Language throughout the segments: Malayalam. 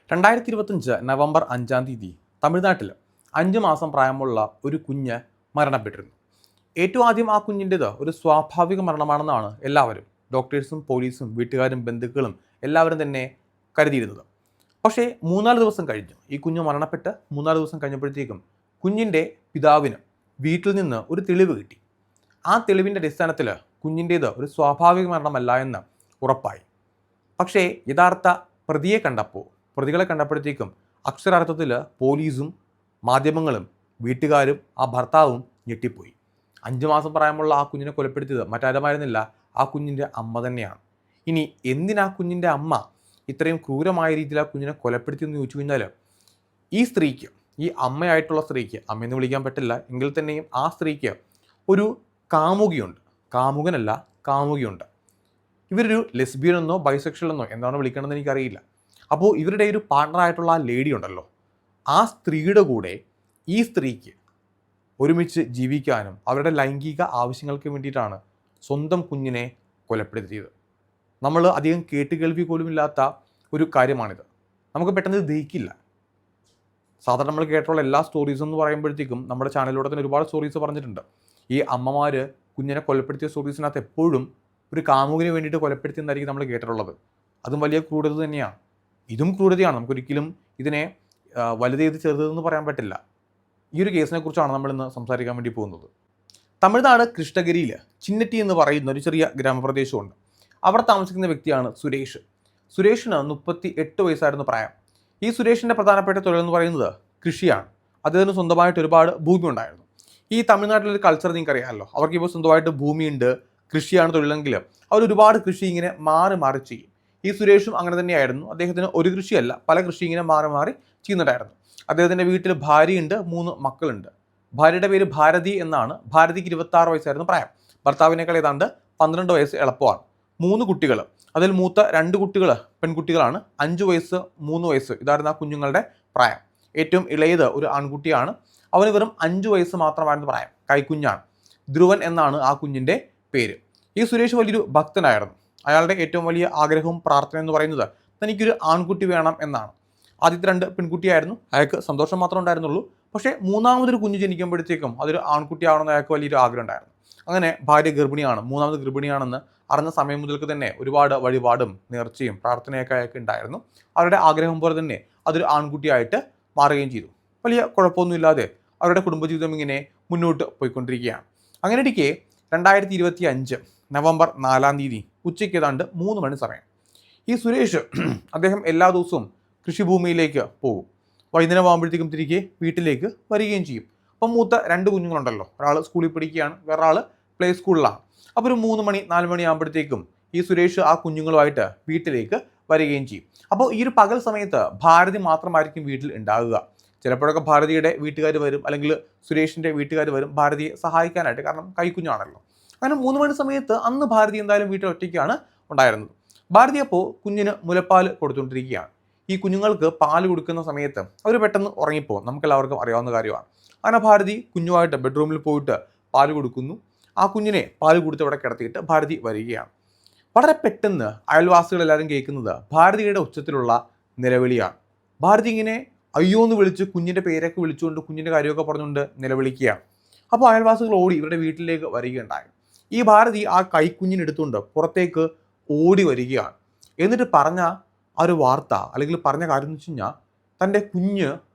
2025 നവംബർ 5-ാം തീയതി തമിഴ്നാട്ടിൽ 5 മാസം പ്രായമുള്ള ഒരു കുഞ്ഞ് മരണപ്പെട്ടിരുന്നു. ഏറ്റവും ആദ്യം ആ കുഞ്ഞിൻ്റേത് ഒരു സ്വാഭാവിക മരണമാണെന്നാണ് എല്ലാവരും, ഡോക്ടേഴ്സും പോലീസും വീട്ടുകാരും ബന്ധുക്കളും എല്ലാവരും തന്നെ കരുതിയിരുന്നത്. പക്ഷേ 3-4 ദിവസം കഴിഞ്ഞു. ഈ കുഞ്ഞ് മരണപ്പെട്ട് 3-4 ദിവസം കഴിഞ്ഞപ്പോഴത്തേക്കും കുഞ്ഞിൻ്റെ പിതാവിന് വീട്ടിൽ നിന്ന് ഒരു തെളിവ് കിട്ടി. ആ തെളിവിൻ്റെ അടിസ്ഥാനത്തിൽ കുഞ്ഞിൻ്റേത് ഒരു സ്വാഭാവിക മരണമല്ല എന്ന് ഉറപ്പായി. പക്ഷേ യഥാർത്ഥ പ്രതികളെ കണ്ടപ്പോഴത്തേക്കും അക്ഷരാർത്ഥത്തിൽ പോലീസും മാധ്യമങ്ങളും വീട്ടുകാരും ആ ഭർത്താവും ഞെട്ടിപ്പോയി. 5 മാസം പ്രായമുള്ള ആ കുഞ്ഞിനെ കൊലപ്പെടുത്തിയത് മറ്റാരുമായിരുന്നില്ല, ആ കുഞ്ഞിൻ്റെ അമ്മ തന്നെയാണ്. ഇനി എന്തിനാ കുഞ്ഞിൻ്റെ അമ്മ ഇത്രയും ക്രൂരമായ രീതിയിൽ ആ കുഞ്ഞിനെ കൊലപ്പെടുത്തിയെന്ന് ചോദിച്ചു കഴിഞ്ഞാൽ, ഈ സ്ത്രീക്ക്, ഈ അമ്മയായിട്ടുള്ള സ്ത്രീക്ക്, അമ്മയെന്ന് വിളിക്കാൻ പറ്റില്ല എങ്കിൽ തന്നെയും ആ സ്ത്രീക്ക് ഒരു കാമുകനുണ്ട്. ഇവരൊരു ലെസ്ബിയൻ എന്നോ ബൈസെക്ഷൽ എന്നോ എന്താണ് വിളിക്കണമെന്ന് എനിക്കറിയില്ല. അപ്പോൾ ഇവരുടെ ഒരു പാർട്ണറായിട്ടുള്ള ആ ലേഡി ഉണ്ടല്ലോ, ആ സ്ത്രീയുടെ കൂടെ ഈ സ്ത്രീക്ക് ഒരുമിച്ച് ജീവിക്കാനും അവരുടെ ലൈംഗിക ആവശ്യങ്ങൾക്ക് വേണ്ടിയിട്ടാണ് സ്വന്തം കുഞ്ഞിനെ കൊലപ്പെടുത്തിയത്. നമ്മൾ അധികം കേട്ടുകേൾവി പോലും ഇല്ലാത്ത ഒരു കാര്യമാണിത്. നമുക്ക് പെട്ടെന്ന് ദഹിക്കില്ല. സാധാരണ നമ്മൾ കേട്ടുള്ള എല്ലാ സ്റ്റോറീസും എന്ന് പറയുമ്പോഴത്തേക്കും നമ്മുടെ ചാനലിലൂടെ തന്നെ ഒരുപാട് സ്റ്റോറീസ് പറഞ്ഞിട്ടുണ്ട്. ഈ അമ്മമാർ കുഞ്ഞിനെ കൊലപ്പെടുത്തിയ സ്റ്റോറീസിനകത്ത് എപ്പോഴും ഒരു കാമുകിന് വേണ്ടിയിട്ട് കൊലപ്പെടുത്തിയെന്നായിരിക്കും നമ്മൾ കേട്ടിട്ടുള്ളത്. അതും വലിയ ക്രൂരത തന്നെയാണ്. ഇതും ക്രൂരതയാണ്. നമുക്കൊരിക്കലും ഇതിനെ വലുതേത് ചെറുതെന്ന് പറയാൻ പറ്റില്ല. ഈ ഒരു കേസിനെ കുറിച്ചാണ് നമ്മൾ ഇന്ന് സംസാരിക്കാൻ വേണ്ടി പോകുന്നത്. തമിഴ്നാട് കൃഷ്ണഗിരിയിൽ ചിന്നറ്റി എന്ന് പറയുന്ന ഒരു ചെറിയ ഗ്രാമപ്രദേശമുണ്ട്. അവിടെ താമസിക്കുന്ന വ്യക്തിയാണ് സുരേഷ്. സുരേഷിന് 38 വയസ്സായിരുന്നു പ്രായം. ഈ സുരേഷിൻ്റെ പ്രധാനപ്പെട്ട തൊഴിൽ എന്ന് പറയുന്നത് കൃഷിയാണ്. അദ്ദേഹത്തിന് സ്വന്തമായിട്ട് ഒരുപാട് ഭൂമി ഉണ്ടായിരുന്നു. ഈ തമിഴ്നാട്ടിലൊരു കൾച്ചർ നിങ്ങൾക്ക് അറിയാമല്ലോ, അവർക്കിപ്പോൾ സ്വന്തമായിട്ട് ഭൂമിയുണ്ട്, കൃഷിയാണ് തൊഴിലെങ്കിൽ അവർ ഒരുപാട് കൃഷി ഇങ്ങനെ മാറി മാറി ചെയ്യും. ഈ സുരേഷും അങ്ങനെ തന്നെയായിരുന്നു. അദ്ദേഹത്തിന് ഒരു കൃഷിയല്ല, പല കൃഷി ഇങ്ങനെ മാറി മാറി ചെയ്യുന്നുണ്ടായിരുന്നു. അദ്ദേഹത്തിൻ്റെ വീട്ടിൽ ഭാര്യയുണ്ട്, 3 മക്കളുണ്ട്. ഭാര്യയുടെ പേര് ഭാരതി എന്നാണ്. ഭാരതിക്ക് 26 വയസ്സായിരുന്നു പ്രായം. ഭർത്താവിനേക്കാൾ ഏതാണ്ട് 12 വയസ്സ് എളുപ്പമാണ്. 3 കുട്ടികൾ. അതിൽ മൂത്ത 2 കുട്ടികൾ പെൺകുട്ടികളാണ്. 5 വയസ്സ് 3 വയസ്സ് ഇതായിരുന്നു ആ കുഞ്ഞുങ്ങളുടെ പ്രായം. ഏറ്റവും ഇളയത് ഒരു ആൺകുട്ടിയാണ്. അവന് വെറും 5 വയസ്സ് മാത്രമായിരുന്നു പ്രായം. കൈക്കുഞ്ഞാണ്. ധ്രുവൻ എന്നാണ് ആ കുഞ്ഞിൻ്റെ പേര്. ഈ സുരേഷ് വലിയൊരു ഭക്തനായിരുന്നു. അയാളുടെ ഏറ്റവും വലിയ ആഗ്രഹവും പ്രാർത്ഥന എന്ന് പറയുന്നത് തനിക്കൊരു ആൺകുട്ടി വേണം എന്നാണ്. ആദ്യത്തെ 2 പെൺകുട്ടിയായിരുന്നു. അയാൾക്ക് സന്തോഷം മാത്രമേ ഉണ്ടായിരുന്നുള്ളൂ. പക്ഷേ 3ാമതൊരു കുഞ്ഞ് ജനിക്കുമ്പോഴത്തേക്കും അതൊരു ആൺകുട്ടിയാവണമെന്ന് അയാൾക്ക് വലിയൊരു ആഗ്രഹം ഉണ്ടായിരുന്നു. അങ്ങനെ ഭാര്യ ഗർഭിണിയാണ്, 3ാമത് ഗർഭിണിയാണെന്ന് അറിഞ്ഞ സമയം മുതൽക്ക് തന്നെ ഒരുപാട് വഴിപാടും നേർച്ചയും പ്രാർത്ഥനയൊക്കെ അയാൾക്ക് ഉണ്ടായിരുന്നു. അവരുടെ ആഗ്രഹം പോലെ തന്നെ അതൊരു ആൺകുട്ടിയായിട്ട് മാറുകയും ചെയ്തു. വലിയ കുഴപ്പമൊന്നുമില്ലാതെ അവരുടെ കുടുംബജീവിതം ഇങ്ങനെ മുന്നോട്ട് പോയിക്കൊണ്ടിരിക്കുകയാണ്. അങ്ങനെ ഇരിക്കെ 2025 നവംബർ 4-ാം തീയതി ഉച്ചയ്ക്ക് ഏതാണ്ട് 3 മണി സമയം ഈ സുരേഷ് അദ്ദേഹം എല്ലാ ദിവസവും കൃഷിഭൂമിയിലേക്ക് പോകും. വൈകുന്നേരം ആകുമ്പോഴത്തേക്കും തിരികെ വീട്ടിലേക്ക് വരികയും ചെയ്യും. അപ്പം മൂത്ത 2 കുഞ്ഞുങ്ങളുണ്ടല്ലോ, ഒരാൾ സ്കൂളിൽ പഠിക്കുകയാണ്, വേറൊരാൾ പ്ലേ സ്കൂളിലാണ്. അപ്പോൾ ഒരു 3 മണി 4 മണി ആകുമ്പോഴത്തേക്കും ഈ സുരേഷ് ആ കുഞ്ഞുങ്ങളുമായിട്ട് വീട്ടിലേക്ക് വരികയും ചെയ്യും. അപ്പോൾ ഈ ഒരു പകൽ സമയത്ത് ഭാരതി മാത്രമായിരിക്കും വീട്ടിൽ ഉണ്ടാകുക. ചിലപ്പോഴൊക്കെ ഭാരതിയുടെ വീട്ടുകാർ വരും, അല്ലെങ്കിൽ സുരേഷിൻ്റെ വീട്ടുകാർ വരും ഭാരതിയെ സഹായിക്കാനായിട്ട്, കാരണം കൈക്കുഞ്ഞാണല്ലോ. അങ്ങനെ 3 മണി സമയത്ത് അന്ന് ഭാരതി എന്തായാലും വീട്ടിൽ ഒറ്റയ്ക്കാണ് ഉണ്ടായിരുന്നത്. ഭാരതി അപ്പോൾ കുഞ്ഞിന് മുലപ്പാൽ കൊടുത്തുകൊണ്ടിരിക്കുകയാണ്. ഈ കുഞ്ഞുങ്ങൾക്ക് പാൽ കൊടുക്കുന്ന സമയത്ത് അവർ പെട്ടെന്ന് ഉറങ്ങിപ്പോകും, നമുക്കെല്ലാവർക്കും അറിയാവുന്ന കാര്യമാണ്. അങ്ങനെ ഭാരതി കുഞ്ഞുമായിട്ട് ബെഡ്റൂമിൽ പോയിട്ട് പാൽ കൊടുക്കുന്നു. ആ കുഞ്ഞിനെ പാൽ കൊടുത്ത് അവിടെ കിടത്തിയിട്ട് ഭാരതി വരികയാണ്. വളരെ പെട്ടെന്ന് അയൽവാസികളെല്ലാവരും കേൾക്കുന്നത് ഭാരതിയുടെ ഉച്ചത്തിലുള്ള നിലവിളിയാണ്. ഭാരതി ഇങ്ങനെ അയ്യോ എന്ന് വിളിച്ച് കുഞ്ഞിൻ്റെ പേരൊക്കെ വിളിച്ചുകൊണ്ട് കുഞ്ഞിൻ്റെ കാര്യമൊക്കെ പറഞ്ഞുകൊണ്ട് നിലവിളിക്കുകയാണ്. അപ്പോൾ അയൽവാസികൾ ഓടി ഇവരുടെ വീട്ടിലേക്ക് വരികയുണ്ടായി. ഈ ഭാരതി ആ കൈക്കുഞ്ഞിനെടുത്തുകൊണ്ട് പുറത്തേക്ക് ഓടി വരികയാണ്. എന്നിട്ട് പറഞ്ഞ ആ ഒരു വാർത്ത, അല്ലെങ്കിൽ പറഞ്ഞ കാര്യം എന്ന് വെച്ച് കഴിഞ്ഞാൽ തൻ്റെ കുഞ്ഞ്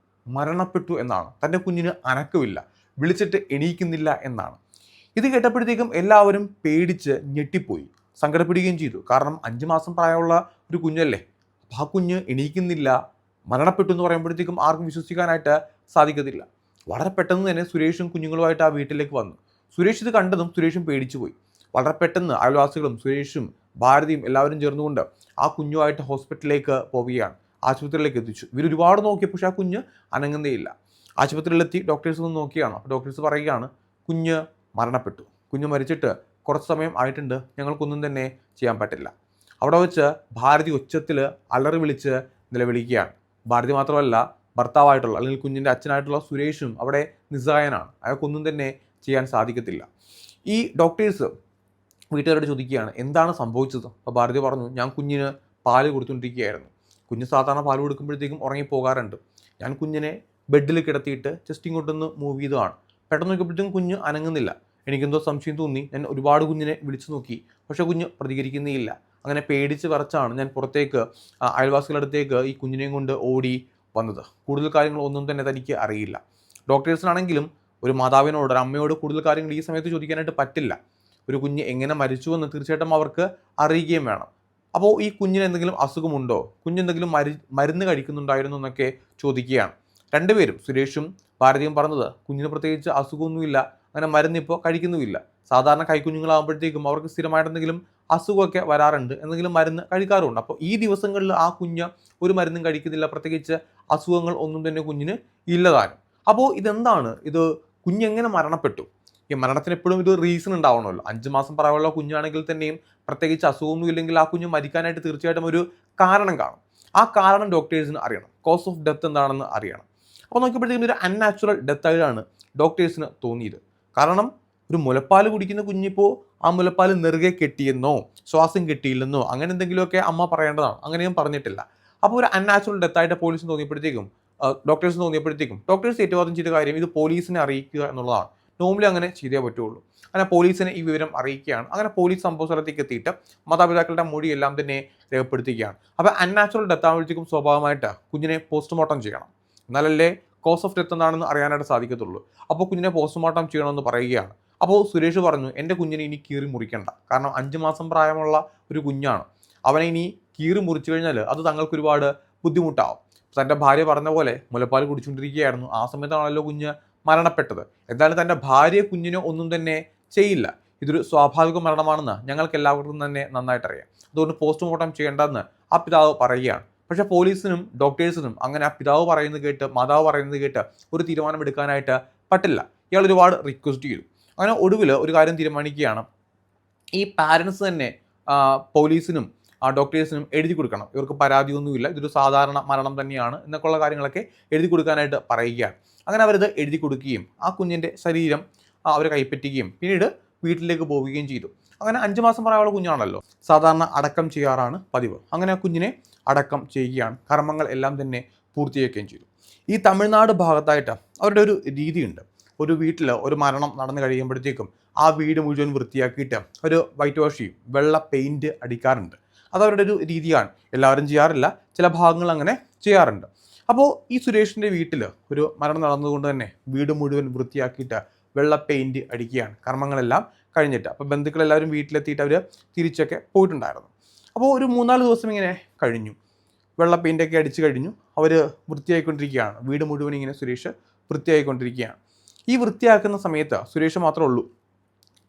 മരണപ്പെട്ടു എന്നാണ്. തൻ്റെ കുഞ്ഞിന് അനക്കമില്ല, വിളിച്ചിട്ട് എണീക്കുന്നില്ല എന്നാണ്. ഇത് കേട്ടപ്പോഴത്തേക്കും എല്ലാവരും പേടിച്ച് ഞെട്ടിപ്പോയി, സങ്കടപ്പെടുകയും ചെയ്തു. കാരണം 5 മാസം പ്രായമുള്ള ഒരു കുഞ്ഞല്ലേ, ആ കുഞ്ഞ് എണീക്കുന്നില്ല, മരണപ്പെട്ടു എന്ന് പറയുമ്പോഴത്തേക്കും ആർക്കും വിശ്വസിക്കാനായിട്ട് സാധിക്കത്തില്ല. വളരെ പെട്ടെന്ന് തന്നെ സുരേഷും കുഞ്ഞുങ്ങളുമായിട്ട് ആ വീട്ടിലേക്ക് വന്നു. സുരേഷ് ഇത് കണ്ടതും സുരേഷും പേടിച്ചു പോയി. വളരെ പെട്ടെന്ന് അയൽവാസികളും സുരേഷും ഭാരതിയും എല്ലാവരും ചേർന്നുകൊണ്ട് ആ കുഞ്ഞുമായിട്ട് ഹോസ്പിറ്റലിലേക്ക് പോവുകയാണ്. ആശുപത്രിയിലേക്ക് എത്തിച്ചു. ഇവർ ഒരുപാട് നോക്കിയപ്പോൾ പക്ഷേ ആ കുഞ്ഞ് അനങ്ങുന്നേയില്ല. ആശുപത്രിയിലെത്തി ഡോക്ടേഴ്സ് ഒന്ന് നോക്കിയാണ്. അപ്പോൾ ഡോക്ടേഴ്സ് പറയുകയാണ് കുഞ്ഞ് മരണപ്പെട്ടു, കുഞ്ഞ് മരിച്ചിട്ട് കുറച്ച് സമയം ആയിട്ടുണ്ട്, ഞങ്ങൾക്കൊന്നും തന്നെ ചെയ്യാൻ പറ്റില്ല. അവിടെ വെച്ച് ഭാരതി ഉച്ചത്തിൽ അലറി വിളിച്ച് നിലവിളിക്കുകയാണ്. ഭാരതി മാത്രമല്ല, ഭർത്താവായിട്ടുള്ള അല്ലെങ്കിൽ കുഞ്ഞിൻ്റെ അച്ഛനായിട്ടുള്ള സുരേഷും അവിടെ നിസ്സഹായനാണ്. അയാൾക്കൊന്നും തന്നെ ചെയ്യാൻ സാധിക്കത്തില്ല. ഈ ഡോക്ടേഴ്സ് വീട്ടുകാരോട് ചോദിക്കുകയാണ് എന്താണ് സംഭവിച്ചത്. അപ്പോൾ ഭാരതി പറഞ്ഞു, ഞാൻ കുഞ്ഞിന് പാല് കൊടുത്തുകൊണ്ടിരിക്കുകയായിരുന്നു, കുഞ്ഞ് സാധാരണ പാൽ കൊടുക്കുമ്പോഴത്തേക്കും ഉറങ്ങിപ്പോകാറുണ്ട്. ഞാൻ കുഞ്ഞിനെ ബെഡിൽ കിടത്തിയിട്ട് ജസ്റ്റ് ഇങ്ങോട്ടൊന്ന് മൂവ് ചെയ്തതാണ്. പെട്ടെന്ന് നോക്കിയപ്പോഴത്തേക്കും കുഞ്ഞ് അനങ്ങുന്നില്ല. എനിക്കെന്തോ സംശയം തോന്നി. ഞാൻ ഒരുപാട് കുഞ്ഞിനെ വിളിച്ചു നോക്കി. പക്ഷേ കുഞ്ഞ് പ്രതികരിക്കുന്നേയില്ല. അങ്ങനെ പേടിച്ച് വിറച്ചാണ് ഞാൻ പുറത്തേക്ക് അയൽവാസികളുടെ അടുത്തേക്ക് ഈ കുഞ്ഞിനെയും കൊണ്ട് ഓടി വന്നത്. കൂടുതൽ കാര്യങ്ങളൊന്നും തന്നെ തനിക്ക് അറിയില്ല. ഡോക്ടേഴ്സിനാണെങ്കിലും ഒരു മാതാവിനോട്, ഒരു അമ്മയോട് കൂടുതൽ കാര്യങ്ങൾ ഈ സമയത്ത് ചോദിക്കാനായിട്ട് പറ്റില്ല. ഒരു കുഞ്ഞ് എങ്ങനെ മരിച്ചുവെന്ന് തീർച്ചയായിട്ടും അവർക്ക് അറിയുകയും വേണം. അപ്പോൾ ഈ കുഞ്ഞിന് എന്തെങ്കിലും അസുഖമുണ്ടോ, കുഞ്ഞെന്തെങ്കിലും മരുന്ന് കഴിക്കുന്നുണ്ടായിരുന്നു എന്നൊക്കെ ചോദിക്കുകയാണ്. രണ്ടുപേരും, സുരേഷും ഭാരതിയും പറഞ്ഞത് കുഞ്ഞിന് പ്രത്യേകിച്ച് അസുഖമൊന്നുമില്ല, അങ്ങനെ മരുന്നിപ്പോൾ കഴിക്കുന്നുമില്ല. സാധാരണ കൈക്കുഞ്ഞുങ്ങളാകുമ്പോഴത്തേക്കും അവർക്ക് സ്ഥിരമായിട്ട് എന്തെങ്കിലും അസുഖമൊക്കെ വരാറുണ്ട്, എന്തെങ്കിലും മരുന്ന് കഴിക്കാറുണ്ട്. അപ്പോൾ ഈ ദിവസങ്ങളിൽ ആ കുഞ്ഞ് ഒരു മരുന്നും കഴിക്കുന്നില്ല, പ്രത്യേകിച്ച് അസുഖങ്ങൾ ഒന്നും തന്നെ കുഞ്ഞിന് ഇല്ലതാനും. അപ്പോൾ ഇതെന്താണ്, ഇത് കുഞ്ഞെങ്ങനെ മരണപ്പെട്ടു? ഈ മരണത്തിന് എപ്പോഴും ഒരു റീസൺ ഉണ്ടാവണമല്ലോ. 5 മാസം പ്രായമുള്ള കുഞ്ഞാണെങ്കിൽ തന്നെയും പ്രത്യേകിച്ച് അസുഖമൊന്നും ഇല്ലെങ്കിൽ ആ കുഞ്ഞ് മരിക്കാനായിട്ട് തീർച്ചയായിട്ടും ഒരു കാരണം കാണും. ആ കാരണം ഡോക്ടേഴ്സിന് അറിയണം. കോസ് ഓഫ് ഡെത്ത് എന്താണെന്ന് അറിയണം. അപ്പോൾ നോക്കിയപ്പോഴത്തേക്കും ഒരു അൺനാച്ചുറൽ ഡെത്ത് ആയിട്ടാണ് ഡോക്ടേഴ്സിന് തോന്നിയത്. കാരണം ഒരു മുലപ്പാൽ കുടിക്കുന്ന കുഞ്ഞിപ്പോൾ ആ മുലപ്പാൽ നെറുകെ കെട്ടിയെന്നോ ശ്വാസം കെട്ടിയില്ലെന്നോ അങ്ങനെ എന്തെങ്കിലുമൊക്കെ അമ്മ പറയേണ്ടതാണ്. അങ്ങനെയും പറഞ്ഞിട്ടില്ല. അപ്പോൾ ഒരു അൺനാച്ചുറൽ ഡെത്തായിട്ട് പോലീസിന് തോന്നിയപ്പോഴത്തേക്കും, ഡോക്ടേഴ്സിന് തോന്നിയപ്പോഴത്തേക്കും ഡോക്ടേഴ്സ് ഏറ്റവും ചെയ്ത കാര്യം ഇത് പോലീസിനെ അറിയിക്കുക എന്നുള്ളതാണ്. നോർമലി അങ്ങനെ ചെയ്തേ പറ്റുള്ളൂ. അങ്ങനെ പോലീസിനെ ഈ വിവരം അറിയിക്കുകയാണ്. അങ്ങനെ പോലീസ് സംഭവ സ്ഥലത്തേക്ക് എത്തിയിട്ട് മാതാപിതാക്കളുടെ മൊഴി എല്ലാം തന്നെ രേഖപ്പെടുത്തുകയാണ്. അപ്പോൾ അൺനാച്ചുറൽ ഡെത്ത് ആകുമ്പോഴത്തേക്കും സ്വാഭാവികമായിട്ട് കുഞ്ഞിനെ പോസ്റ്റ്മോർട്ടം ചെയ്യണം. എന്നാലല്ലേ കോസ് ഓഫ് ഡെത്ത് എന്താണെന്ന് അറിയാനായിട്ട് സാധിക്കത്തുള്ളൂ. അപ്പോൾ കുഞ്ഞിനെ പോസ്റ്റ്മോർട്ടം ചെയ്യണമെന്ന് പറയുകയാണ്. അപ്പോൾ സുരേഷ് പറഞ്ഞു, എൻ്റെ കുഞ്ഞിനെ ഇനി കീറി മുറിക്കണ്ട. കാരണം 5 മാസം പ്രായമുള്ള ഒരു കുഞ്ഞാണ്. അവനെ ഇനി കീറി മുറിച്ചു കഴിഞ്ഞാൽ അത് തങ്ങൾക്ക് ഒരുപാട് ബുദ്ധിമുട്ടാവും. തൻ്റെ ഭാര്യ പറഞ്ഞ പോലെ മുലപ്പാൽ കുടിച്ചുകൊണ്ടിരിക്കുകയായിരുന്നു. ആ സമയത്താണല്ലോ കുഞ്ഞ് മരണപ്പെട്ടത്. എന്തായാലും തൻ്റെ ഭാര്യ കുഞ്ഞിനോ ഒന്നും തന്നെ ചെയ്യില്ല. ഇതൊരു സ്വാഭാവിക മരണമാണെന്ന് ഞങ്ങൾക്ക് എല്ലാവർക്കും തന്നെ നന്നായിട്ട് അറിയാം. അതുകൊണ്ട് പോസ്റ്റ്മോർട്ടം ചെയ്യേണ്ടെന്ന് ആ പിതാവ് പറയുകയാണ്. പക്ഷേ പോലീസിനും ഡോക്ടേഴ്സിനും അങ്ങനെ ആ പിതാവ് പറയുന്നത് കേട്ട്, മാതാവ് പറയുന്നത് കേട്ട് ഒരു തീരുമാനം എടുക്കാനായിട്ട് പറ്റില്ല. ഇയാൾ ഒരുപാട് റിക്വസ്റ്റ് ചെയ്തു. അങ്ങനെ ഒടുവിൽ ഒരു കാര്യം തീരുമാനിക്കുകയാണ്. ഈ പാരൻസ് തന്നെ പോലീസിനും ഡോക്ടേഴ്സിനും എഴുതി കൊടുക്കണം. ഇവർക്ക് പരാതിയൊന്നുമില്ല, ഇതൊരു സാധാരണ മരണം തന്നെയാണ് എന്നൊക്കെയുള്ള കാര്യങ്ങളൊക്കെ എഴുതി കൊടുക്കാനായിട്ട് പറയുകയാണ്. അങ്ങനെ അവരത് എഴുതി കൊടുക്കുകയും ആ കുഞ്ഞിൻ്റെ ശരീരം അവർ കൈപ്പറ്റുകയും പിന്നീട് വീട്ടിലേക്ക് പോവുകയും ചെയ്തു. അങ്ങനെ 5 മാസം പ്രായമുള്ള കുഞ്ഞാണല്ലോ, സാധാരണ അടക്കം ചെയ്യാറാണ് പതിവ്. അങ്ങനെ ആ കുഞ്ഞിനെ അടക്കം ചെയ്യുകയാണ്. കർമ്മങ്ങൾ എല്ലാം തന്നെ പൂർത്തിയാക്കുകയും ചെയ്തു. ഈ തമിഴ്നാട് ഭാഗത്തായിട്ട് അവരുടെ ഒരു രീതിയുണ്ട്. ഒരു വീട്ടിൽ ഒരു മരണം നടന്നു കഴിയുമ്പോഴത്തേക്കും ആ വീട് മുഴുവൻ വൃത്തിയാക്കിയിട്ട് ഒരു വൈറ്റ് വാഷ് ചെയ്യും, വെള്ള പെയിൻറ്റ് അടിക്കാറുണ്ട്. അതവരുടെ ഒരു രീതിയാണ്. എല്ലാവരും ചെയ്യാറില്ല, ചില ഭാഗങ്ങൾ അങ്ങനെ ചെയ്യാറുണ്ട്. അപ്പോൾ ഈ സുരേഷിൻ്റെ വീട്ടിൽ ഒരു മരണം നടന്നതുകൊണ്ട് തന്നെ വീട് മുഴുവൻ വൃത്തിയാക്കിയിട്ട് വെള്ള പെയിൻറ്റ് അടിക്കുകയാണ്, കർമ്മങ്ങളെല്ലാം കഴിഞ്ഞിട്ട്. അപ്പോൾ ബന്ധുക്കളെല്ലാവരും വീട്ടിലെത്തിയിട്ട് അവർ തിരിച്ചൊക്കെ പോയിട്ടുണ്ടായിരുന്നു. അപ്പോൾ ഒരു 3-4 ദിവസം ഇങ്ങനെ കഴിഞ്ഞു. വെള്ള പെയിൻറ്റൊക്കെ അടിച്ച് കഴിഞ്ഞു. അവർ വൃത്തിയായിക്കൊണ്ടിരിക്കുകയാണ്. വീട് മുഴുവൻ ഇങ്ങനെ സുരേഷ് വൃത്തിയായിക്കൊണ്ടിരിക്കുകയാണ്. ഈ വൃത്തിയാക്കുന്ന സമയത്ത് സുരേഷ് മാത്രമേ ഉള്ളൂ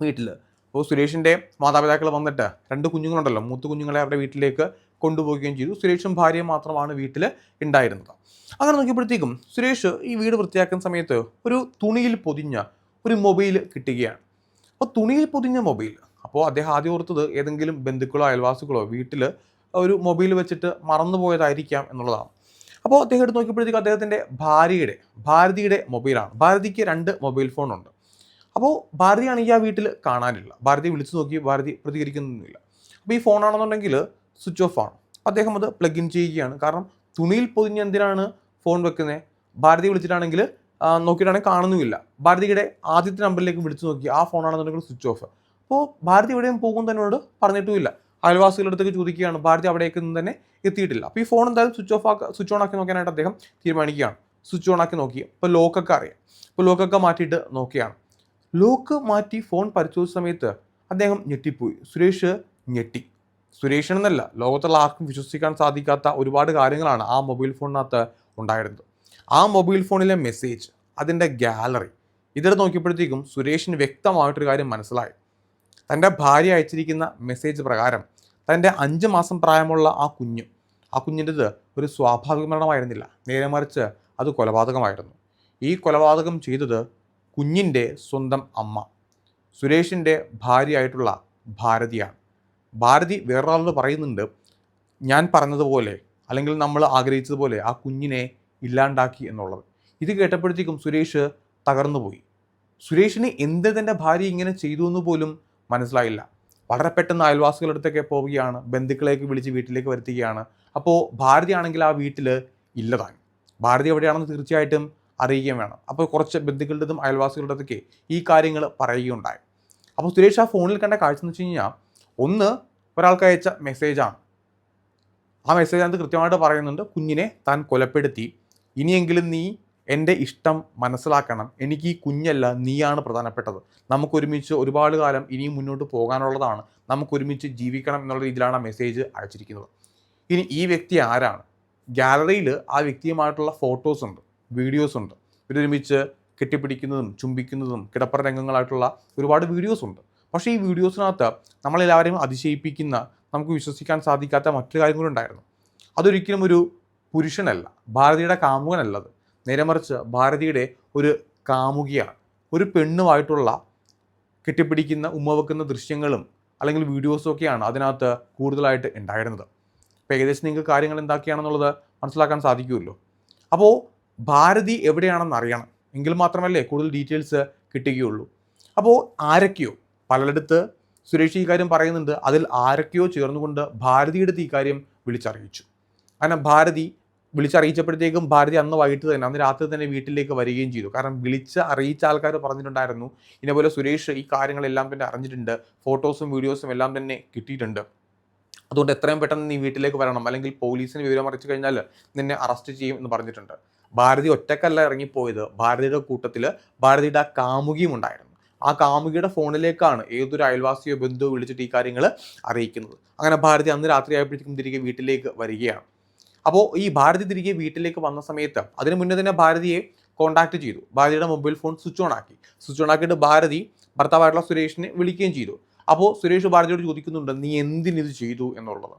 വീട്ടിൽ. അപ്പോൾ സുരേഷിൻ്റെ മാതാപിതാക്കൾ വന്നിട്ട് 2 കുഞ്ഞുങ്ങളുണ്ടല്ലോ, മൂത്ത കുഞ്ഞുങ്ങളെ അവരുടെ വീട്ടിലേക്ക് കൊണ്ടുപോവുകയും ചെയ്തു. സുരേഷും ഭാര്യയും മാത്രമാണ് വീട്ടിൽ ഉണ്ടായിരുന്നത്. അങ്ങനെ നോക്കിയപ്പോഴത്തേക്കും സുരേഷ് ഈ വീട് വൃത്തിയാക്കുന്ന സമയത്ത് ഒരു തുണിയിൽ പൊതിഞ്ഞ ഒരു മൊബൈൽ കിട്ടുകയാണ്. അപ്പോൾ തുണിയിൽ പൊതിഞ്ഞ മൊബൈൽ. അപ്പോൾ അദ്ദേഹം ആദ്യം ഓർത്തത് ഏതെങ്കിലും ബന്ധുക്കളോ അയൽവാസികളോ വീട്ടിൽ ഒരു മൊബൈൽ വെച്ചിട്ട് മറന്നുപോയതായിരിക്കാം എന്നുള്ളതാണ്. അപ്പോൾ അദ്ദേഹം എടുത്ത് നോക്കിയപ്പോഴത്തേക്കും അദ്ദേഹത്തിൻ്റെ ഭാരതിയുടെ മൊബൈലാണ്. ഭാരതിക്ക് 2 മൊബൈൽ ഫോണുണ്ട്. അപ്പോൾ ഭാരതിയാണെങ്കിൽ ആ വീട്ടിൽ കാണാനില്ല. ഭാരതി വിളിച്ചു നോക്കി, ഭാരതി പ്രതികരിക്കുന്നൊന്നുമില്ല. അപ്പോൾ ഈ ഫോണാണെന്നുണ്ടെങ്കിൽ സ്വിച്ച് ഓഫ് ആണ്. അദ്ദേഹം അത് പ്ലഗ് ഇൻ ചെയ്യുകയാണ്. കാരണം തുണിയിൽ പൊതിഞ്ഞ് എന്തിനാണ് ഫോൺ വെക്കുന്നത്? ഭാരതി വിളിച്ചിട്ടാണെങ്കിൽ നോക്കിയിട്ടാണെങ്കിൽ കാണുന്നുമില്ല. ഭാരതിയുടെ ആദ്യത്തെ നമ്പറിലേക്ക് വിളിച്ചു നോക്കി, ആ ഫോണാണെന്നുണ്ടെങ്കിൽ സ്വിച്ച് ഓഫ്. അപ്പോൾ ഭാരതി എവിടെയും പോകും തന്നോട് പറഞ്ഞിട്ടുമില്ല. അയൽവാസികളുടെ അടുത്തേക്ക് ചോദിക്കുകയാണ്, ഭാരതി അവിടേക്ക് ഒന്നും തന്നെ എത്തിയിട്ടില്ല. അപ്പോൾ ഈ ഫോൺ എന്തായാലും സ്വിച്ച് ഓൺ ആക്കി നോക്കാനായിട്ട് അദ്ദേഹം തീരുമാനിക്കുകയാണ്. സ്വിച്ച് ഓൺ ആക്കി നോക്കി. ഇപ്പോൾ ലോക്കൊക്കെ അറിയാം. ഇപ്പോൾ ലോക്കൊക്കെ മാറ്റിയിട്ട് നോക്കിയാണ്. ലോക്ക് മാറ്റി ഫോൺ പരിശോധിച്ച സമയത്ത് അദ്ദേഹം ഞെട്ടിപ്പോയി. സുരേഷ് ഞെട്ടി. സുരേഷ് എന്നല്ല, ലോകത്തുള്ള ആർക്കും വിശ്വസിക്കാൻ സാധിക്കാത്ത ഒരുപാട് കാര്യങ്ങളാണ് ആ മൊബൈൽ ഫോണിനകത്ത് ഉണ്ടായിരുന്നത്. ആ മൊബൈൽ ഫോണിലെ മെസ്സേജ്, അതിൻ്റെ ഗാലറി, ഇതെടുത്ത് നോക്കിയപ്പോഴത്തേക്കും സുരേഷിന് വ്യക്തമായിട്ടൊരു കാര്യം മനസ്സിലായി. തൻ്റെ ഭാര്യ അയച്ചിരിക്കുന്ന മെസ്സേജ് പ്രകാരം തൻ്റെ 5 മാസം പ്രായമുള്ള ആ കുഞ്ഞിൻ്റെത് ഒരു സ്വാഭാവിക മരണമായിരുന്നില്ല, നേരെ മറിച്ച് അത് കൊലപാതകമായിരുന്നു. ഈ കൊലപാതകം ചെയ്തത് കുഞ്ഞിൻ്റെ സ്വന്തം അമ്മ, സുരേഷിൻ്റെ ഭാര്യയായിട്ടുള്ള ഭാരതിയാണ്. ഭാരതി വേറൊരാളോട് പറയുന്നുണ്ട്, ഞാൻ പറഞ്ഞതുപോലെ അല്ലെങ്കിൽ നമ്മൾ ആഗ്രഹിച്ചതുപോലെ ആ കുഞ്ഞിനെ ഇല്ലാണ്ടാക്കി എന്നുള്ളത്. ഇത് കേട്ടപ്പോഴത്തേക്കും സുരേഷ് തകർന്നുപോയി. സുരേഷിന് എന്ത് തൻ്റെ ഭാര്യ ഇങ്ങനെ ചെയ്തു എന്ന് പോലും മനസ്സിലായില്ല. വളരെ പെട്ടെന്ന് അയൽവാസികളുടെ അടുത്തൊക്കെ പോവുകയാണ്, ബന്ധുക്കളേക്ക് വിളിച്ച് വീട്ടിലേക്ക് വരുത്തുകയാണ്. അപ്പോൾ ഭാരതി ആണെങ്കിൽ ആ വീട്ടിൽ ഇല്ലതാൻ. ഭാരതി എവിടെയാണെന്ന് തീർച്ചയായിട്ടും അറിയുകയും വേണം. അപ്പോൾ കുറച്ച് ബന്ധുക്കളുടേതും അയൽവാസികളുടേതൊക്കെ ഈ കാര്യങ്ങൾ പറയുകയുണ്ടായി. അപ്പോൾ സുരേഷ് ആ ഫോണിൽ കണ്ട കാഴ്ച എന്ന് വെച്ച് കഴിഞ്ഞാൽ, ഒന്ന് ഒരാൾക്ക് അയച്ച മെസ്സേജാണ്. ആ മെസ്സേജ് അത് കൃത്യമായിട്ട് പറയുന്നുണ്ട്, കുഞ്ഞിനെ താൻ കൊലപ്പെടുത്തി, ഇനിയെങ്കിലും നീ എൻ്റെ ഇഷ്ടം മനസ്സിലാക്കണം, എനിക്ക് ഈ കുഞ്ഞല്ല നീയാണ് പ്രധാനപ്പെട്ടത്, നമുക്കൊരുമിച്ച് ഒരുപാട് കാലം ഇനിയും മുന്നോട്ട് പോകാനുള്ളതാണ്, നമുക്കൊരുമിച്ച് ജീവിക്കണം എന്നുള്ള രീതിയിലാണ് ആ മെസ്സേജ് അയച്ചിരിക്കുന്നത്. ഇനി ഈ വ്യക്തി ആരാണ്? ഗാലറിയിൽ ആ വ്യക്തിയുമായിട്ടുള്ള ഫോട്ടോസ് ഉണ്ട്, വീഡിയോസ് ഉണ്ട്, ഇവരൊരുമിച്ച് കെട്ടിപ്പിടിക്കുന്നതും ചുംബിക്കുന്നതും കിടപ്പറ രംഗങ്ങളായിട്ടുള്ള ഒരുപാട് വീഡിയോസ് ഉണ്ട്. പക്ഷേ ഈ വീഡിയോസിനകത്ത് നമ്മളെല്ലാവരെയും അതിശയിപ്പിക്കുന്ന, നമുക്ക് വിശ്വസിക്കാൻ സാധിക്കാത്ത മറ്റൊരു കാര്യം കൂടി ഉണ്ടായിരുന്നു. അതൊരിക്കലും ഒരു പുരുഷനല്ല, ഭാരതിയുടെ കാമുകനല്ലത്, നേരെ മറിച്ച് ഭാരതിയുടെ ഒരു കാമുകിയാണ്. ഒരു പെണ്ണുമായിട്ടുള്ള കെട്ടിപ്പിടിക്കുന്ന ഉമ്മ വെക്കുന്ന ദൃശ്യങ്ങളും അല്ലെങ്കിൽ വീഡിയോസും ഒക്കെയാണ് അതിനകത്ത് കൂടുതലായിട്ട് ഉണ്ടായിരുന്നത്. അപ്പോൾ ഏകദേശം നിങ്ങൾക്ക് കാര്യങ്ങൾ എന്തൊക്കെയാണെന്നുള്ളത് മനസ്സിലാക്കാൻ സാധിക്കുമല്ലോ. അപ്പോൾ ഭാരതി എവിടെയാണെന്ന് അറിയണം, എങ്കിൽ മാത്രമല്ലേ കൂടുതൽ ഡീറ്റെയിൽസ് കിട്ടുകയുള്ളൂ. അപ്പോൾ ആരൊക്കെയോ പലയിടത്ത് സുരേഷ് ഈ കാര്യം പറയുന്നുണ്ട്, അതിൽ ആരൊക്കെയോ ചേർന്നുകൊണ്ട് ഭാരതിയുടെ ഈ കാര്യം വിളിച്ചറിയിച്ചു. കാരണം ഭാരതി വിളിച്ചറിയിച്ചപ്പോഴത്തേക്കും ഭാരതി അന്ന് വൈകിട്ട് തന്നെ, അന്ന് രാത്രി തന്നെ വീട്ടിലേക്ക് വരികയും ചെയ്തു. കാരണം അറിയിച്ച ആൾക്കാർ പറഞ്ഞിട്ടുണ്ടായിരുന്നു, ഇതേപോലെ സുരേഷ് ഈ കാര്യങ്ങളെല്ലാം തന്നെ അറിഞ്ഞിട്ടുണ്ട്, ഫോട്ടോസും വീഡിയോസും എല്ലാം തന്നെ കിട്ടിയിട്ടുണ്ട്, അതുകൊണ്ട് എത്രയും പെട്ടെന്ന് നീ വീട്ടിലേക്ക് വരണം, അല്ലെങ്കിൽ പോലീസിന് വിവരം അറിയിച്ചു കഴിഞ്ഞാൽ നിന്നെ അറസ്റ്റ് ചെയ്യും എന്ന് പറഞ്ഞിട്ടുണ്ട്. ഭാരതി ഒറ്റക്കല്ല ഇറങ്ങിപ്പോയത്, ഭാരതിയുടെ കൂട്ടത്തിൽ ഭാരതിയുടെ ആ കാമുകിയും ഉണ്ടായിരുന്നു. ആ കാമുകിയുടെ ഫോണിലേക്കാണ് ഏതൊരു അയൽവാസിയോ ബന്ധുവോ വിളിച്ചിട്ട് ഈ കാര്യങ്ങൾ അറിയിക്കുന്നത്. അങ്ങനെ ഭാരതി അന്ന് രാത്രി ആയപ്പോഴത്തേക്കും തിരികെ വീട്ടിലേക്ക് വരികയാണ്. അപ്പോൾ ഈ ഭാരതി തിരികെ വീട്ടിലേക്ക് വന്ന സമയത്ത് അതിന് മുന്നേ തന്നെ ഭാരതിയെ കോൺടാക്ട് ചെയ്തു. ഭാരതിയുടെ മൊബൈൽ ഫോൺ സ്വിച്ച് ഓൺ ആക്കിയിട്ട് ഭാരതി ഭർത്താവായിട്ടുള്ള സുരേഷിനെ വിളിക്കുകയും ചെയ്തു. അപ്പോൾ സുരേഷ് ഭാരതിയോട് ചോദിക്കുന്നുണ്ട്, നീ എന്തിനിത് ചെയ്തു എന്നുള്ളത്.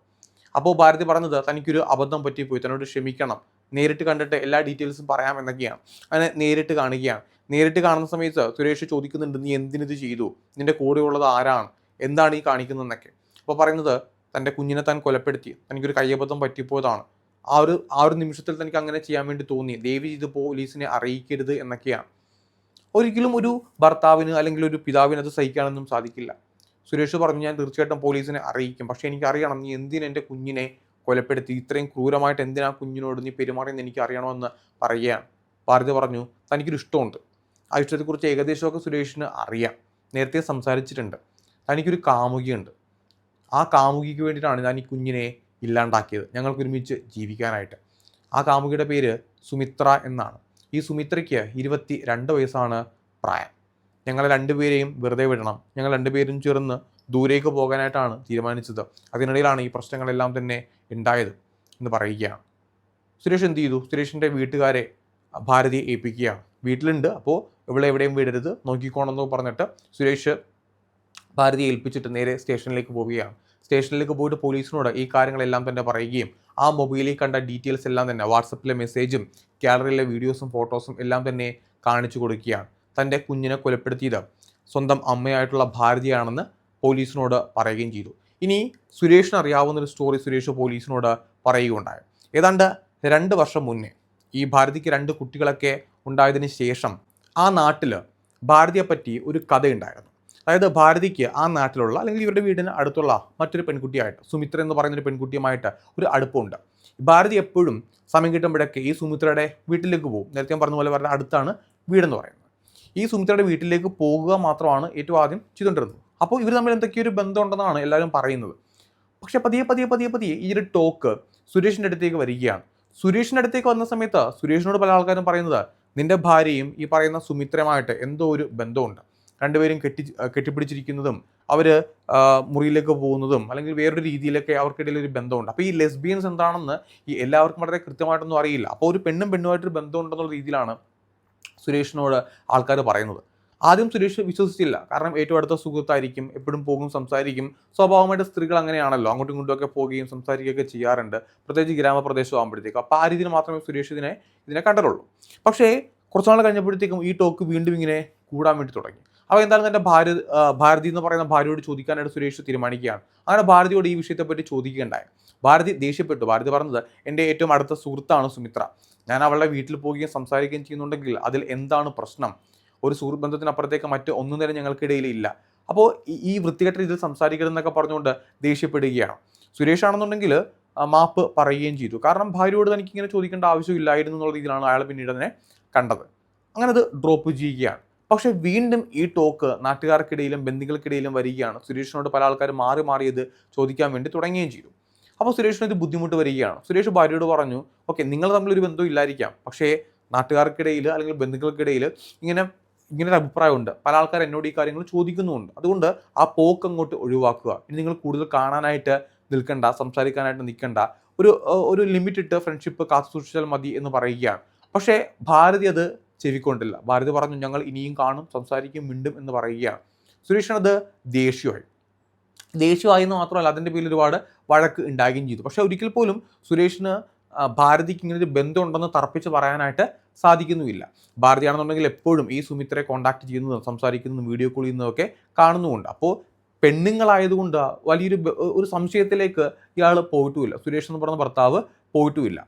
അപ്പോൾ ഭാരതി പറഞ്ഞത്, തനിക്കൊരു അബദ്ധം പറ്റിപ്പോയി, തന്നോട് ക്ഷമിക്കണം, നേരിട്ട് കണ്ടിട്ട് എല്ലാ ഡീറ്റെയിൽസും പറയാം എന്നൊക്കെയാണ്. അങ്ങനെ നേരിട്ട് കാണുകയാണ്. നേരിട്ട് കാണുന്ന സമയത്ത് സുരേഷ് ചോദിക്കുന്നുണ്ട്, നീ എന്തിനിത് ചെയ്തു, നിന്റെ കൂടെയുള്ളത് ആരാണ്, എന്താണ് ഈ കാണിക്കുന്നതെന്നൊക്കെ. അപ്പോൾ പറയുന്നത്, തൻ്റെ കുഞ്ഞിനെ താൻ കൊലപ്പെടുത്തി, തനിക്കൊരു കയ്യബദ്ധം പറ്റിപ്പോയതാണ്, ആ ഒരു നിമിഷത്തിൽ തനിക്ക് അങ്ങനെ ചെയ്യാൻ വേണ്ടി തോന്നി, ദയവ് ചെയ്ത് പോലീസിനെ അറിയിക്കരുത് എന്നൊക്കെയാണ്. ഒരിക്കലും ഒരു ഭർത്താവിന് അല്ലെങ്കിൽ ഒരു പിതാവിന് അത് സഹിക്കാനൊന്നും സാധിക്കില്ല. സുരേഷ് പറഞ്ഞു, ഞാൻ തീർച്ചയായിട്ടും പോലീസിനെ അറിയിക്കും, പക്ഷേ എനിക്കറിയണം നീ എന്തിന് എൻ്റെ കുഞ്ഞിനെ കൊലപ്പെടുത്തി, ഇത്രയും ക്രൂരമായിട്ട് എന്തിനാ കുഞ്ഞിനോട് നീ പെരുമാറിയെന്ന് എനിക്ക് അറിയണമെന്ന് പറയുകയാണ്. ഭാരതി പറഞ്ഞു, തനിക്കൊരു ഇഷ്ടമുണ്ട്, ആ ഇഷ്ടത്തെക്കുറിച്ച് ഏകദേശമൊക്കെ സുരേഷിന് അറിയാം, നേരത്തെ സംസാരിച്ചിട്ടുണ്ട്, തനിക്കൊരു കാമുകിയുണ്ട്, ആ കാമുകിക്ക് വേണ്ടിയിട്ടാണ് ഞാൻ ഈ കുഞ്ഞിനെ ഇല്ലാണ്ടാക്കിയത്, ഞങ്ങൾക്ക് ഒരുമിച്ച് ജീവിക്കാനായിട്ട്. ആ കാമുകിയുടെ പേര് സുമിത്ര എന്നാണ്. ഈ സുമിത്രയ്ക്ക് 22 വയസ്സാണ് പ്രായം. ഞങ്ങളെ രണ്ടുപേരെയും വെറുതെ വിടണം, ഞങ്ങൾ രണ്ടുപേരും ചേർന്ന് ദൂരേക്ക് പോകാനായിട്ടാണ് തീരുമാനിച്ചത്, അതിനിടയിലാണ് ഈ പ്രശ്നങ്ങളെല്ലാം തന്നെ ഉണ്ടായത് എന്ന് പറയുകയാണ്. സുരേഷ് എന്ത് ചെയ്തു? സുരേഷിൻ്റെ വീട്ടുകാരെ ഭാരതിയെ ഏൽപ്പിക്കുകയാണ്. വീട്ടിലുണ്ട്, അപ്പോൾ ഇവിടെ എവിടെയും വിടരുത്, നോക്കിക്കോണമെന്ന് പറഞ്ഞിട്ട് സുരേഷ് ഭാരതിയെ ഏൽപ്പിച്ചിട്ട് നേരെ സ്റ്റേഷനിലേക്ക് പോവുകയാണ്. സ്റ്റേഷനിലേക്ക് പോയിട്ട് പോലീസിനോട് ഈ കാര്യങ്ങളെല്ലാം തന്നെ പറയുകയും ആ മൊബൈലിൽ കണ്ട ഡീറ്റെയിൽസ് എല്ലാം തന്നെ വാട്സപ്പിലെ മെസ്സേജും ഗാലറിയിലെ വീഡിയോസും ഫോട്ടോസും എല്ലാം തന്നെ കാണിച്ചു കൊടുക്കുകയാണ്. തൻ്റെ കുഞ്ഞിനെ കൊലപ്പെടുത്തിയത് സ്വന്തം അമ്മയായിട്ടുള്ള ഭാരതിയാണെന്ന് പോലീസിനോട് പറയുകയും ചെയ്തു. ഇനി സുരേഷിന് അറിയാവുന്നൊരു സ്റ്റോറി സുരേഷ് പോലീസിനോട് പറയുകയുണ്ടായി. ഏതാണ്ട് 2 വർഷം മുന്നേ ഈ ഭാരതിക്ക് 2 കുട്ടികളൊക്കെ ഉണ്ടായതിന് ശേഷം ആ നാട്ടിൽ ഭാരതിയെപ്പറ്റി ഒരു കഥയുണ്ടായിരുന്നു. അതായത് ഭാരതിക്ക് ആ നാട്ടിലുള്ള അല്ലെങ്കിൽ ഇവരുടെ വീടിന് അടുത്തുള്ള മറ്റൊരു പെൺകുട്ടിയായിട്ട്, സുമിത്ര എന്ന് പറയുന്നൊരു പെൺകുട്ടിയുമായിട്ട് ഒരു അടുപ്പമുണ്ട്. ഭാരതി എപ്പോഴും സമയം കിട്ടുമ്പോഴൊക്കെ ഈ സുമിത്രയുടെ വീട്ടിലേക്ക് പോകും. നേരത്തെ ഞാൻ പറഞ്ഞ പോലെ അവരുടെ അടുത്താണ് വീടെന്ന് പറയുന്നത്. ഈ സുമിത്രയുടെ വീട്ടിലേക്ക് പോകുക മാത്രമാണ് ഏറ്റവും ആദ്യം ചെയ്തുകൊണ്ടിരുന്നത്. അപ്പോൾ ഇവർ തമ്മിൽ എന്തൊക്കെയൊരു ബന്ധമുണ്ടെന്നാണ് എല്ലാവരും പറയുന്നത്. പക്ഷേ പതിയെ ഈ ഒരു ടോക്ക് സുരേഷിൻ്റെ അടുത്തേക്ക് വരികയാണ്. സുരേഷിൻ്റെ അടുത്തേക്ക് വന്ന സമയത്ത് സുരേഷിനോട് പല ആൾക്കാരും പറയുന്നത്, നിന്റെ ഭാര്യയും ഈ പറയുന്ന സുമിത്രയുമായിട്ട് എന്തോ ഒരു ബന്ധമുണ്ട്, രണ്ടുപേരും കെട്ടിപ്പിടിച്ചിരിക്കുന്നതും അവർ മുറിയിലേക്ക് പോകുന്നതും അല്ലെങ്കിൽ വേറൊരു രീതിയിലൊക്കെ അവർക്കിടയിൽ ഒരു ബന്ധമുണ്ട്. അപ്പോൾ ഈ ലെസ്ബിയൻസ് എന്താണെന്ന് ഈ എല്ലാവർക്കും വളരെ കൃത്യമായിട്ടൊന്നും അറിയില്ല. അപ്പോൾ ഒരു പെണ്ണും പെണ്ണുമായിട്ടൊരു ബന്ധമുണ്ടെന്നുള്ള രീതിയിലാണ് സുരേഷിനോട് ആൾക്കാർ പറയുന്നത്. ആദ്യം സുരേഷ് വിശ്വസിച്ചില്ല. കാരണം ഏറ്റവും അടുത്ത സുഹൃത്തായിരിക്കും, എപ്പോഴും പോകും, സംസാരിക്കും. സ്വാഭാവികമായിട്ട് സ്ത്രീകൾ അങ്ങനെയാണല്ലോ, അങ്ങോട്ടും ഇങ്ങോട്ടുമൊക്കെ പോവുകയും സംസാരിക്കുകയൊക്കെ ചെയ്യാറുണ്ട്, പ്രത്യേകിച്ച് ഗ്രാമപ്രദേശം ആകുമ്പോഴത്തേക്കും. അപ്പോൾ ആ രീതിയിൽ മാത്രമേ സുരേഷ് ഇതിനെ കണ്ടിട്ടുള്ളൂ. പക്ഷേ കുറച്ച് നാൾ കഴിഞ്ഞപ്പോഴത്തേക്കും ഈ ടോക്ക് വീണ്ടും ഇങ്ങനെ കൂടാൻ വേണ്ടി തുടങ്ങി. അപ്പോൾ എന്തായാലും എൻ്റെ ഭാരതി എന്ന് പറയുന്ന ഭാര്യയോട് ചോദിക്കാനായിട്ട് സുരേഷ് തീരുമാനിക്കുകയാണ്. അങ്ങനെ ഭാരതിയോട് ഈ വിഷയത്തെപ്പറ്റി ചോദിക്കുകയുണ്ടായി. ഭാരതി ദേഷ്യപ്പെട്ടു. ഭാരതി പറഞ്ഞത്, എൻ്റെ ഏറ്റവും അടുത്ത സുഹൃത്താണ് സുമിത്ര, ഞാൻ അവളുടെ വീട്ടിൽ പോവുകയും സംസാരിക്കുകയും ചെയ്യുന്നുണ്ടെങ്കിൽ അതിൽ എന്താണ് പ്രശ്നം? ഒരു സുഹൃത്ത് ബന്ധത്തിനപ്പുറത്തേക്ക് മറ്റ് ഒന്നും തന്നെ ഞങ്ങൾക്കിടയിൽ ഇല്ല. അപ്പോൾ ഈ വൃത്തികെട്ട രീതിയിൽ സംസാരിക്കരുതെന്നൊക്കെ പറഞ്ഞുകൊണ്ട് ദേഷ്യപ്പെടുകയാണ്. സുരേഷ് ആണെന്നുണ്ടെങ്കിൽ മാപ്പ് പറയുകയും ചെയ്തു. കാരണം ഭാര്യയോട് തനിക്ക് ഇങ്ങനെ ചോദിക്കേണ്ട ആവശ്യമില്ലായിരുന്നു എന്നുള്ള രീതിയിലാണ് അയാൾ പിന്നീട് അതിനെ കണ്ടത്. അങ്ങനെ അത് ഡ്രോപ്പ് ചെയ്യുകയാണ്. പക്ഷേ വീണ്ടും ഈ ടോക്ക് നാട്ടുകാർക്കിടയിലും ബന്ധുക്കൾക്കിടയിലും വരികയാണ്. സുരേഷിനോട് പല ആൾക്കാരും മാറി മാറി ഇത് ചോദിക്കാൻ വേണ്ടി തുടങ്ങുകയും ചെയ്തു. അപ്പോൾ സുരേഷിന് ഇത് ബുദ്ധിമുട്ട് വരികയാണ്. സുരേഷ് ഭാര്യയോട് പറഞ്ഞു, ഓക്കെ, നിങ്ങൾ തമ്മിലൊരു ബന്ധവും ഇല്ലായിരിക്കാം, പക്ഷേ നാട്ടുകാർക്കിടയിൽ അല്ലെങ്കിൽ ബന്ധുക്കൾക്കിടയിൽ ഇങ്ങനെ ഇങ്ങനൊരു അഭിപ്രായമുണ്ട്. പല ആൾക്കാർ എന്നോട് ഈ കാര്യങ്ങൾ ചോദിക്കുന്നുമുണ്ട്. അതുകൊണ്ട് ആ പോക്ക് അങ്ങോട്ട് ഒഴിവാക്കുക. ഇനി നിങ്ങൾ കൂടുതൽ കാണാനായിട്ട് നിൽക്കണ്ട, സംസാരിക്കാനായിട്ട് നിൽക്കണ്ട. ഒരു ലിമിറ്റ് ഇട്ട് ഫ്രണ്ട്ഷിപ്പ് കാത്തു സൂക്ഷിച്ചാൽ മതി എന്ന് പറയുകയാണ്. പക്ഷേ ഭാരതി അത് ചെവിക്കൊണ്ടില്ല. ഭാരതി പറഞ്ഞു, ഞങ്ങൾ ഇനിയും കാണും, സംസാരിക്കും, മിണ്ടും എന്ന് പറയുകയാണ്. സുരേഷിനത് ദേഷ്യമായി എന്ന് മാത്രമല്ല അതിൻ്റെ പേരിൽ ഒരുപാട് വഴക്ക് ഉണ്ടാകുകയും ചെയ്തു. പക്ഷേ ഒരിക്കൽ പോലും സുരേഷിന് ഭാരതിക്ക് ഇങ്ങനെ ഒരു ബന്ധമുണ്ടെന്ന് തറപ്പിച്ച് പറയാനായിട്ട് സാധിക്കുന്നുമില്ല. ഭാരതിയാണെന്നുണ്ടെങ്കിൽ എപ്പോഴും ഈ സുമിത്രയെ കോൺടാക്ട് ചെയ്യുന്നതും സംസാരിക്കുന്നതും വീഡിയോ കോൾ ചെയ്യുന്നതൊക്കെ കാണുന്നുമുണ്ട്. അപ്പോൾ പെണ്ണുങ്ങളായതുകൊണ്ട് ഒരു സംശയത്തിലേക്ക് ഇയാൾ പോയിട്ടുമില്ല. സുരേഷ് എന്ന് പറഞ്ഞ ഭർത്താവ് പോയിട്ടുമില്ല.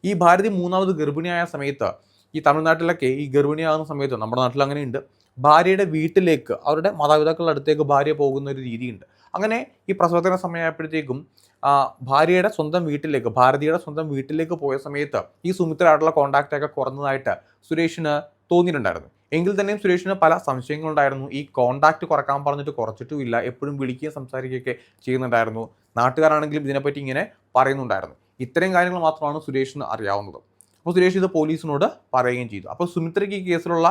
ഈ ഭാരതി മൂന്നാമത് ഗർഭിണിയായ സമയത്ത്, ഈ തമിഴ്നാട്ടിലൊക്കെ ഈ ഗർഭിണിയാകുന്ന സമയത്ത്, നമ്മുടെ നാട്ടിൽ അങ്ങനെയുണ്ട്, ഭാര്യയുടെ വീട്ടിലേക്ക് അവരുടെ മാതാപിതാക്കളുടെ അടുത്തേക്ക് ഭാര്യ പോകുന്ന ഒരു രീതിയുണ്ട്. അങ്ങനെ ഈ പ്രസവത്തിന് സമയമായപ്പോഴത്തേക്കും ഭാര്യയുടെ സ്വന്തം വീട്ടിലേക്ക്, ഭാരതിയുടെ സ്വന്തം വീട്ടിലേക്ക് പോയ സമയത്ത് ഈ സുമിത്രയായിട്ടുള്ള കോൺടാക്റ്റൊക്കെ കുറഞ്ഞതായിട്ട് സുരേഷിന് തോന്നിയിട്ടുണ്ടായിരുന്നു. എങ്കിൽ തന്നെയും സുരേഷിന് പല സംശയങ്ങളുണ്ടായിരുന്നു. ഈ കോൺടാക്റ്റ് കുറക്കാൻ പറഞ്ഞിട്ട് കുറച്ചിട്ടുമില്ല, എപ്പോഴും വിളിക്കുകയും സംസാരിക്കുകയൊക്കെ ചെയ്യുന്നുണ്ടായിരുന്നു. നാട്ടുകാരാണെങ്കിലും ഇതിനെപ്പറ്റി ഇങ്ങനെ പറയുന്നുണ്ടായിരുന്നു. ഇത്രയും കാര്യങ്ങൾ മാത്രമാണ് സുരേഷിന് അറിയാവുന്നത്. അപ്പോൾ സുരേഷ് ഇത് പോലീസിനോട് പറയുകയും ചെയ്തു. അപ്പോൾ സുമിത്രയ്ക്ക് ഈ കേസിലുള്ള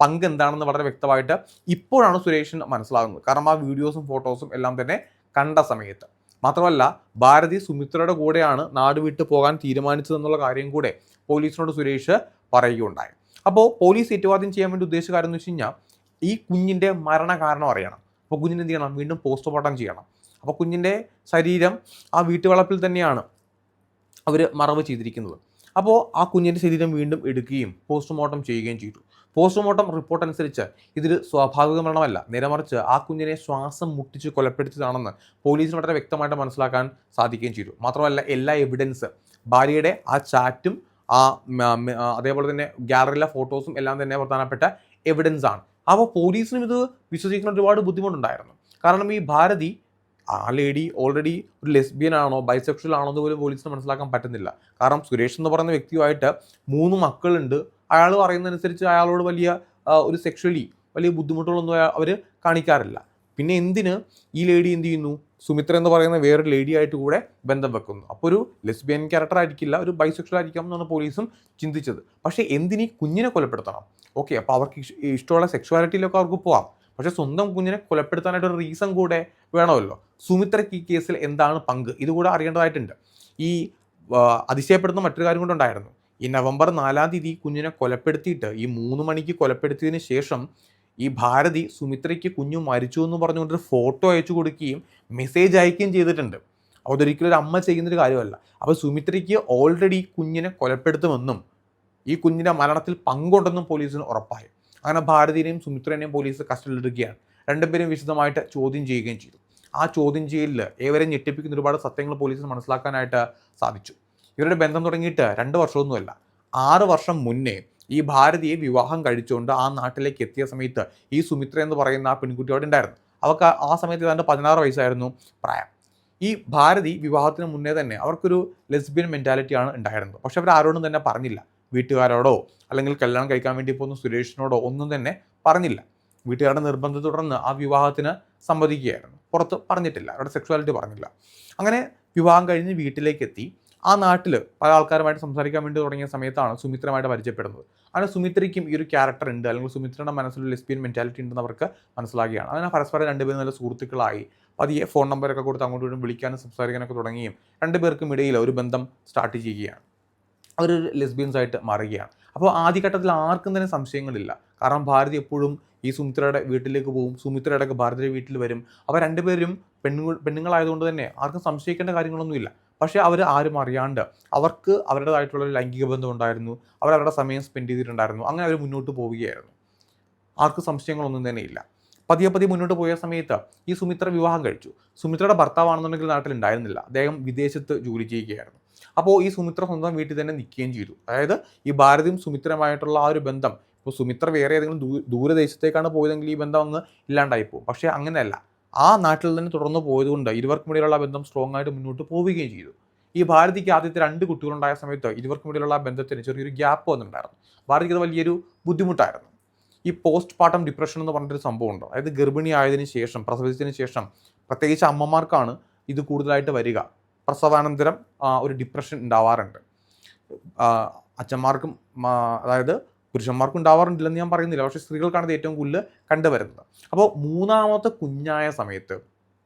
പങ്ക് എന്താണെന്ന് വളരെ വ്യക്തമായിട്ട് ഇപ്പോഴാണ് സുരേഷിന് മനസ്സിലാകുന്നത്. കാരണം ആ വീഡിയോസും ഫോട്ടോസും എല്ലാം തന്നെ കണ്ട സമയത്ത്. മാത്രമല്ല ഭാരതി സുമിത്രയുടെ കൂടെയാണ് നാട് വിട്ടു പോകാൻ തീരുമാനിച്ചതെന്നുള്ള കാര്യം കൂടെ പോലീസിനോട് സുരേഷ് പറയുകയുണ്ടായി. അപ്പോൾ പോലീസ് ഏറ്റുവാദ്യം ചെയ്യാൻ വേണ്ടി ഉദ്ദേശിച്ച കാര്യം എന്ന് വെച്ച് കഴിഞ്ഞാൽ ഈ കുഞ്ഞിൻ്റെ മരണകാരണം അറിയണം. അപ്പോൾ കുഞ്ഞിന് എന്ത് ചെയ്യണം? വീണ്ടും പോസ്റ്റ്മോർട്ടം ചെയ്യണം. അപ്പോൾ കുഞ്ഞിൻ്റെ ശരീരം ആ വീട്ടുവളപ്പിൽ തന്നെയാണ് അവർ മറവ് ചെയ്തിരിക്കുന്നത്. അപ്പോൾ ആ കുഞ്ഞിൻ്റെ ശരീരം വീണ്ടും എടുക്കുകയും പോസ്റ്റ്മോർട്ടം ചെയ്യുകയും ചെയ്തു. പോസ്റ്റ്മോർട്ടം റിപ്പോർട്ട് അനുസരിച്ച് ഇതൊരു സ്വാഭാവിക മരണമല്ല, നേരെമറിച്ച് ആ കുഞ്ഞിനെ ശ്വാസം മുട്ടിച്ച് കൊലപ്പെടുത്തിയതാണെന്ന് പോലീസിന് വളരെ വ്യക്തമായിട്ട് മനസ്സിലാക്കാൻ സാധിക്കുകയും ചെയ്തു. മാത്രമല്ല എല്ലാ എവിഡൻസ്, ഭാര്യയുടെ ആ ചാറ്റും അതേപോലെ തന്നെ ഗാലറിയിലെ ഫോട്ടോസും എല്ലാം തന്നെ പ്രധാനപ്പെട്ട എവിഡൻസ് ആണ്. അപ്പോൾ പോലീസിനും ഇത് വിശ്വസിക്കുന്ന ഒരുപാട് ബുദ്ധിമുട്ടുണ്ടായിരുന്നു. കാരണം ഈ ഭാരതി, ആ ലേഡി ഓൾറെഡി ഒരു ലെസ്ബിയൻ ആണോ ബൈസെക്ഷൽ ആണോ എന്ന് പോലും പോലീസിന് മനസ്സിലാക്കാൻ പറ്റുന്നില്ല. കാരണം സുരേഷ് എന്ന് പറയുന്ന വ്യക്തിയുമായിട്ട് 3 മക്കളുണ്ട്. അയാൾ പറയുന്നതനുസരിച്ച് അയാളോട് ഒരു സെക്ഷലി വലിയ ബുദ്ധിമുട്ടുകളൊന്നും അവർ കാണിക്കാറില്ല. പിന്നെ എന്തിന് ഈ ലേഡി എന്ത് ചെയ്യുന്നു? സുമിത്ര എന്ന് പറയുന്ന വേറൊരു ലേഡിയായിട്ട് കൂടെ ബന്ധം വെക്കുന്നു. അപ്പോൾ ഒരു ലെസ്ബിയൻ ക്യാരക്ടർ ആയിരിക്കില്ല, ഒരു ബൈസെക്ഷൽ ആയിരിക്കാം എന്നാണ് പോലീസും ചിന്തിച്ചത്. പക്ഷേ എന്തിനീ കുഞ്ഞിനെ കൊലപ്പെടുത്തണം? ഓക്കെ, അപ്പോൾ അവർക്ക് ഇഷ്ടമുള്ള സെക്ഷുവാലിറ്റിയിലൊക്കെ അവർക്ക് പോവാം. പക്ഷേ സ്വന്തം കുഞ്ഞിനെ കൊലപ്പെടുത്താനായിട്ടൊരു റീസൺ കൂടെ വേണമല്ലോ. സുമിത്രയ്ക്ക് ഈ കേസിൽ എന്താണ് പങ്ക്? ഇതുകൂടെ അറിയേണ്ടതായിട്ടുണ്ട്. ഈ അതിശയപ്പെടുന്ന മറ്റൊരു കാര്യം കൊണ്ടുണ്ടായിരുന്നു. ഈ നവംബർ 4-ാം തീയതി കുഞ്ഞിനെ കൊലപ്പെടുത്തിയിട്ട് ഈ 3 മണിക്ക് കൊലപ്പെടുത്തിയതിന് ശേഷം ഈ ഭാരതി സുമിത്രയ്ക്ക് കുഞ്ഞു മരിച്ചു എന്ന് പറഞ്ഞുകൊണ്ടൊരു ഫോട്ടോ അയച്ചു കൊടുക്കുകയും മെസ്സേജ് അയക്കുകയും ചെയ്തിട്ടുണ്ട്. അതൊരിക്കലും ഒരു അമ്മ ചെയ്യുന്നൊരു കാര്യമല്ല. അപ്പോൾ സുമിത്രയ്ക്ക് ഓൾറെഡി കുഞ്ഞിനെ കൊലപ്പെടുത്തുമെന്നും ഈ കുഞ്ഞിൻ്റെ മരണത്തിൽ പങ്കുണ്ടെന്നും പോലീസിന് ഉറപ്പായി. അങ്ങനെ ഭാരതിനെയും സുമിത്രനെയും പോലീസ് കസ്റ്റഡിയിലെടുക്കുകയാണ്. രണ്ടുപേരും വിശദമായിട്ട് ചോദ്യം ചെയ്യുകയും ചെയ്തു. ആ ചോദ്യം ചെയ്യലിൽ ഏവരെ ഞെട്ടിപ്പിക്കുന്ന ഒരുപാട് സത്യങ്ങൾ പോലീസിന് മനസ്സിലാക്കാനായിട്ട് സാധിച്ചു. ഇവരുടെ ബന്ധം തുടങ്ങിയിട്ട് 2 വർഷമൊന്നുമല്ല, 6 വർഷം മുന്നേ ഈ ഭാരതിയെ വിവാഹം കഴിച്ചുകൊണ്ട് ആ നാട്ടിലേക്ക് എത്തിയ സമയത്ത് ഈ സുമിത്ര എന്ന് പറയുന്ന ആ പെൺകുട്ടിയോട് ഉണ്ടായിരുന്നു. അവർക്ക് ആ സമയത്ത് ഏതാണ്ട് 16 വയസ്സായിരുന്നു പ്രായം. ഈ ഭാരതി വിവാഹത്തിന് മുന്നേ തന്നെ അവർക്കൊരു ലെസ്ബിയൻ മെൻറ്റാലിറ്റിയാണ് ഉണ്ടായിരുന്നത്. പക്ഷെ അവർ ആരോടും തന്നെ പറഞ്ഞില്ല. വീട്ടുകാരോടോ അല്ലെങ്കിൽ കല്യാണം കഴിക്കാൻ വേണ്ടി പോകുന്ന സുരേഷിനോടോ ഒന്നും തന്നെ പറഞ്ഞില്ല. വീട്ടുകാരുടെ നിർബന്ധത്തെ തുടർന്ന് ആ വിവാഹത്തിന് സമ്മതിക്കുകയായിരുന്നു. പുറത്ത് പറഞ്ഞിട്ടില്ല, അവരുടെ സെക്ഷുവാലിറ്റി പറഞ്ഞില്ല. അങ്ങനെ വിവാഹം കഴിഞ്ഞ് വീട്ടിലേക്ക് എത്തി. ആ നാട്ടിൽ പല ആൾക്കാരുമായിട്ട് സംസാരിക്കാൻ വേണ്ടി തുടങ്ങിയ സമയത്താണ് സുമിത്രയുമായിട്ട് പരിചയപ്പെടുന്നത്. അങ്ങനെ സുമിത്രയ്ക്കും ഈ ഒരു ക്യാരക്ടർ ഉണ്ട്, അല്ലെങ്കിൽ സുമിത്രയുടെ മനസ്സിൽ ലെസ്ബിയൻ മെൻറ്റാലിറ്റി ഉണ്ടെന്ന് അവർക്ക് മനസ്സിലാക്കുകയാണ്. അങ്ങനെ പരസ്പരം രണ്ടുപേരും നല്ല സുഹൃത്തുക്കളായി പതിയെ ഫോൺ നമ്പറൊക്കെ കൊടുത്ത് അങ്ങോട്ടും ഇങ്ങോട്ടും വിളിക്കാനും സംസാരിക്കാനൊക്കെ തുടങ്ങുകയും രണ്ടുപേർക്കും ഇടയിൽ ഒരു ബന്ധം സ്റ്റാർട്ട് ചെയ്യുകയാണ്. അവരൊരു ലെസ്ബിയൻസ് ആയിട്ട് മാറുകയാണ്. അപ്പോൾ ആദ്യഘട്ടത്തിൽ ആർക്കും തന്നെ സംശയങ്ങളില്ല. കാരണം ഭാരതി എപ്പോഴും ഈ സുമിത്രയുടെ വീട്ടിലേക്ക് പോകും, സുമിത്രയുടെ ഭാരതിയുടെ വീട്ടിൽ വരും. അവർ രണ്ടുപേരും പെണ്ണുങ്ങളായതുകൊണ്ട് തന്നെ ആർക്കും സംശയിക്കേണ്ട കാര്യങ്ങളൊന്നുമില്ല. പക്ഷേ അവർ ആരും അറിയാണ്ട് അവർക്ക് അവരുടേതായിട്ടുള്ളൊരു ലൈംഗിക ബന്ധം ഉണ്ടായിരുന്നു, അവരവരുടെ സമയം സ്പെൻഡ് ചെയ്തിട്ടുണ്ടായിരുന്നു. അങ്ങനെ അവർ മുന്നോട്ട് പോവുകയായിരുന്നു. ആർക്കും സംശയങ്ങളൊന്നും തന്നെ ഇല്ല. പതിയെ മുന്നോട്ട് പോയ സമയത്ത് ഈ സുമിത്ര വിവാഹം കഴിച്ചു. സുമിത്രയുടെ ഭർത്താവാണെന്നുണ്ടെങ്കിൽ നാട്ടിലുണ്ടായിരുന്നില്ല, അദ്ദേഹം വിദേശത്ത് ജോലി ചെയ്യുകയായിരുന്നു. അപ്പോൾ ഈ സുമിത്ര സ്വന്തം വീട്ടിൽ തന്നെ നിൽക്കുകയും ചെയ്തു. അതായത് ഈ ഭാരതിയും സുമിത്രയുമായിട്ടുള്ള ആ ഒരു ബന്ധം, ഇപ്പോൾ സുമിത്ര വേറെ ഏതെങ്കിലും ദൂരദേശത്തേക്കാണ് പോയതെങ്കിൽ ഈ ബന്ധം അങ്ങ് ഇല്ലാണ്ടായിപ്പോകും. പക്ഷേ അങ്ങനെയല്ല, ആ നാട്ടിൽ തന്നെ തുടർന്ന് പോയതുകൊണ്ട് ഇരുവർക്കും ഇടയിലുള്ള ബന്ധം സ്ട്രോങ് ആയിട്ട് മുന്നോട്ട് പോവുകയും ചെയ്തു. ഈ ഭാരതിക്ക് ആദ്യത്തെ 2 കുട്ടികളുണ്ടായ സമയത്ത് ഇരുവർക്കും ഇടയിലുള്ള ബന്ധത്തിന് ചെറിയൊരു ഗ്യാപ്പ് വന്നിട്ടുണ്ടായിരുന്നു. ഭാരതിക്ക് അത് വലിയൊരു ബുദ്ധിമുട്ടായിരുന്നു. ഈ പോസ്റ്റ് പാർട്ടം ഡിപ്രഷൻ എന്ന് പറഞ്ഞിട്ടൊരു സംഭവമുണ്ട്. അതായത് ഗർഭിണി ആയതിനു ശേഷം, പ്രസവിച്ചതിന് ശേഷം പ്രത്യേകിച്ച് അമ്മമാർക്കാണ് ഇത് കൂടുതലായിട്ട് വരിക. പ്രസവാനന്തരം ഒരു ഡിപ്രഷൻ ഉണ്ടാവാറുണ്ട്. അച്ഛന്മാർക്കും അതായത് പുരുഷന്മാർക്കും ഉണ്ടാവാറുണ്ടില്ലെന്ന് ഞാൻ പറയുന്നില്ല, പക്ഷേ സ്ത്രീകൾക്കാണ് ഇത് ഏറ്റവും കൂടുതൽ കണ്ടുവരുന്നത്. അപ്പോൾ 3ാമത്തെ കുഞ്ഞായ സമയത്ത്,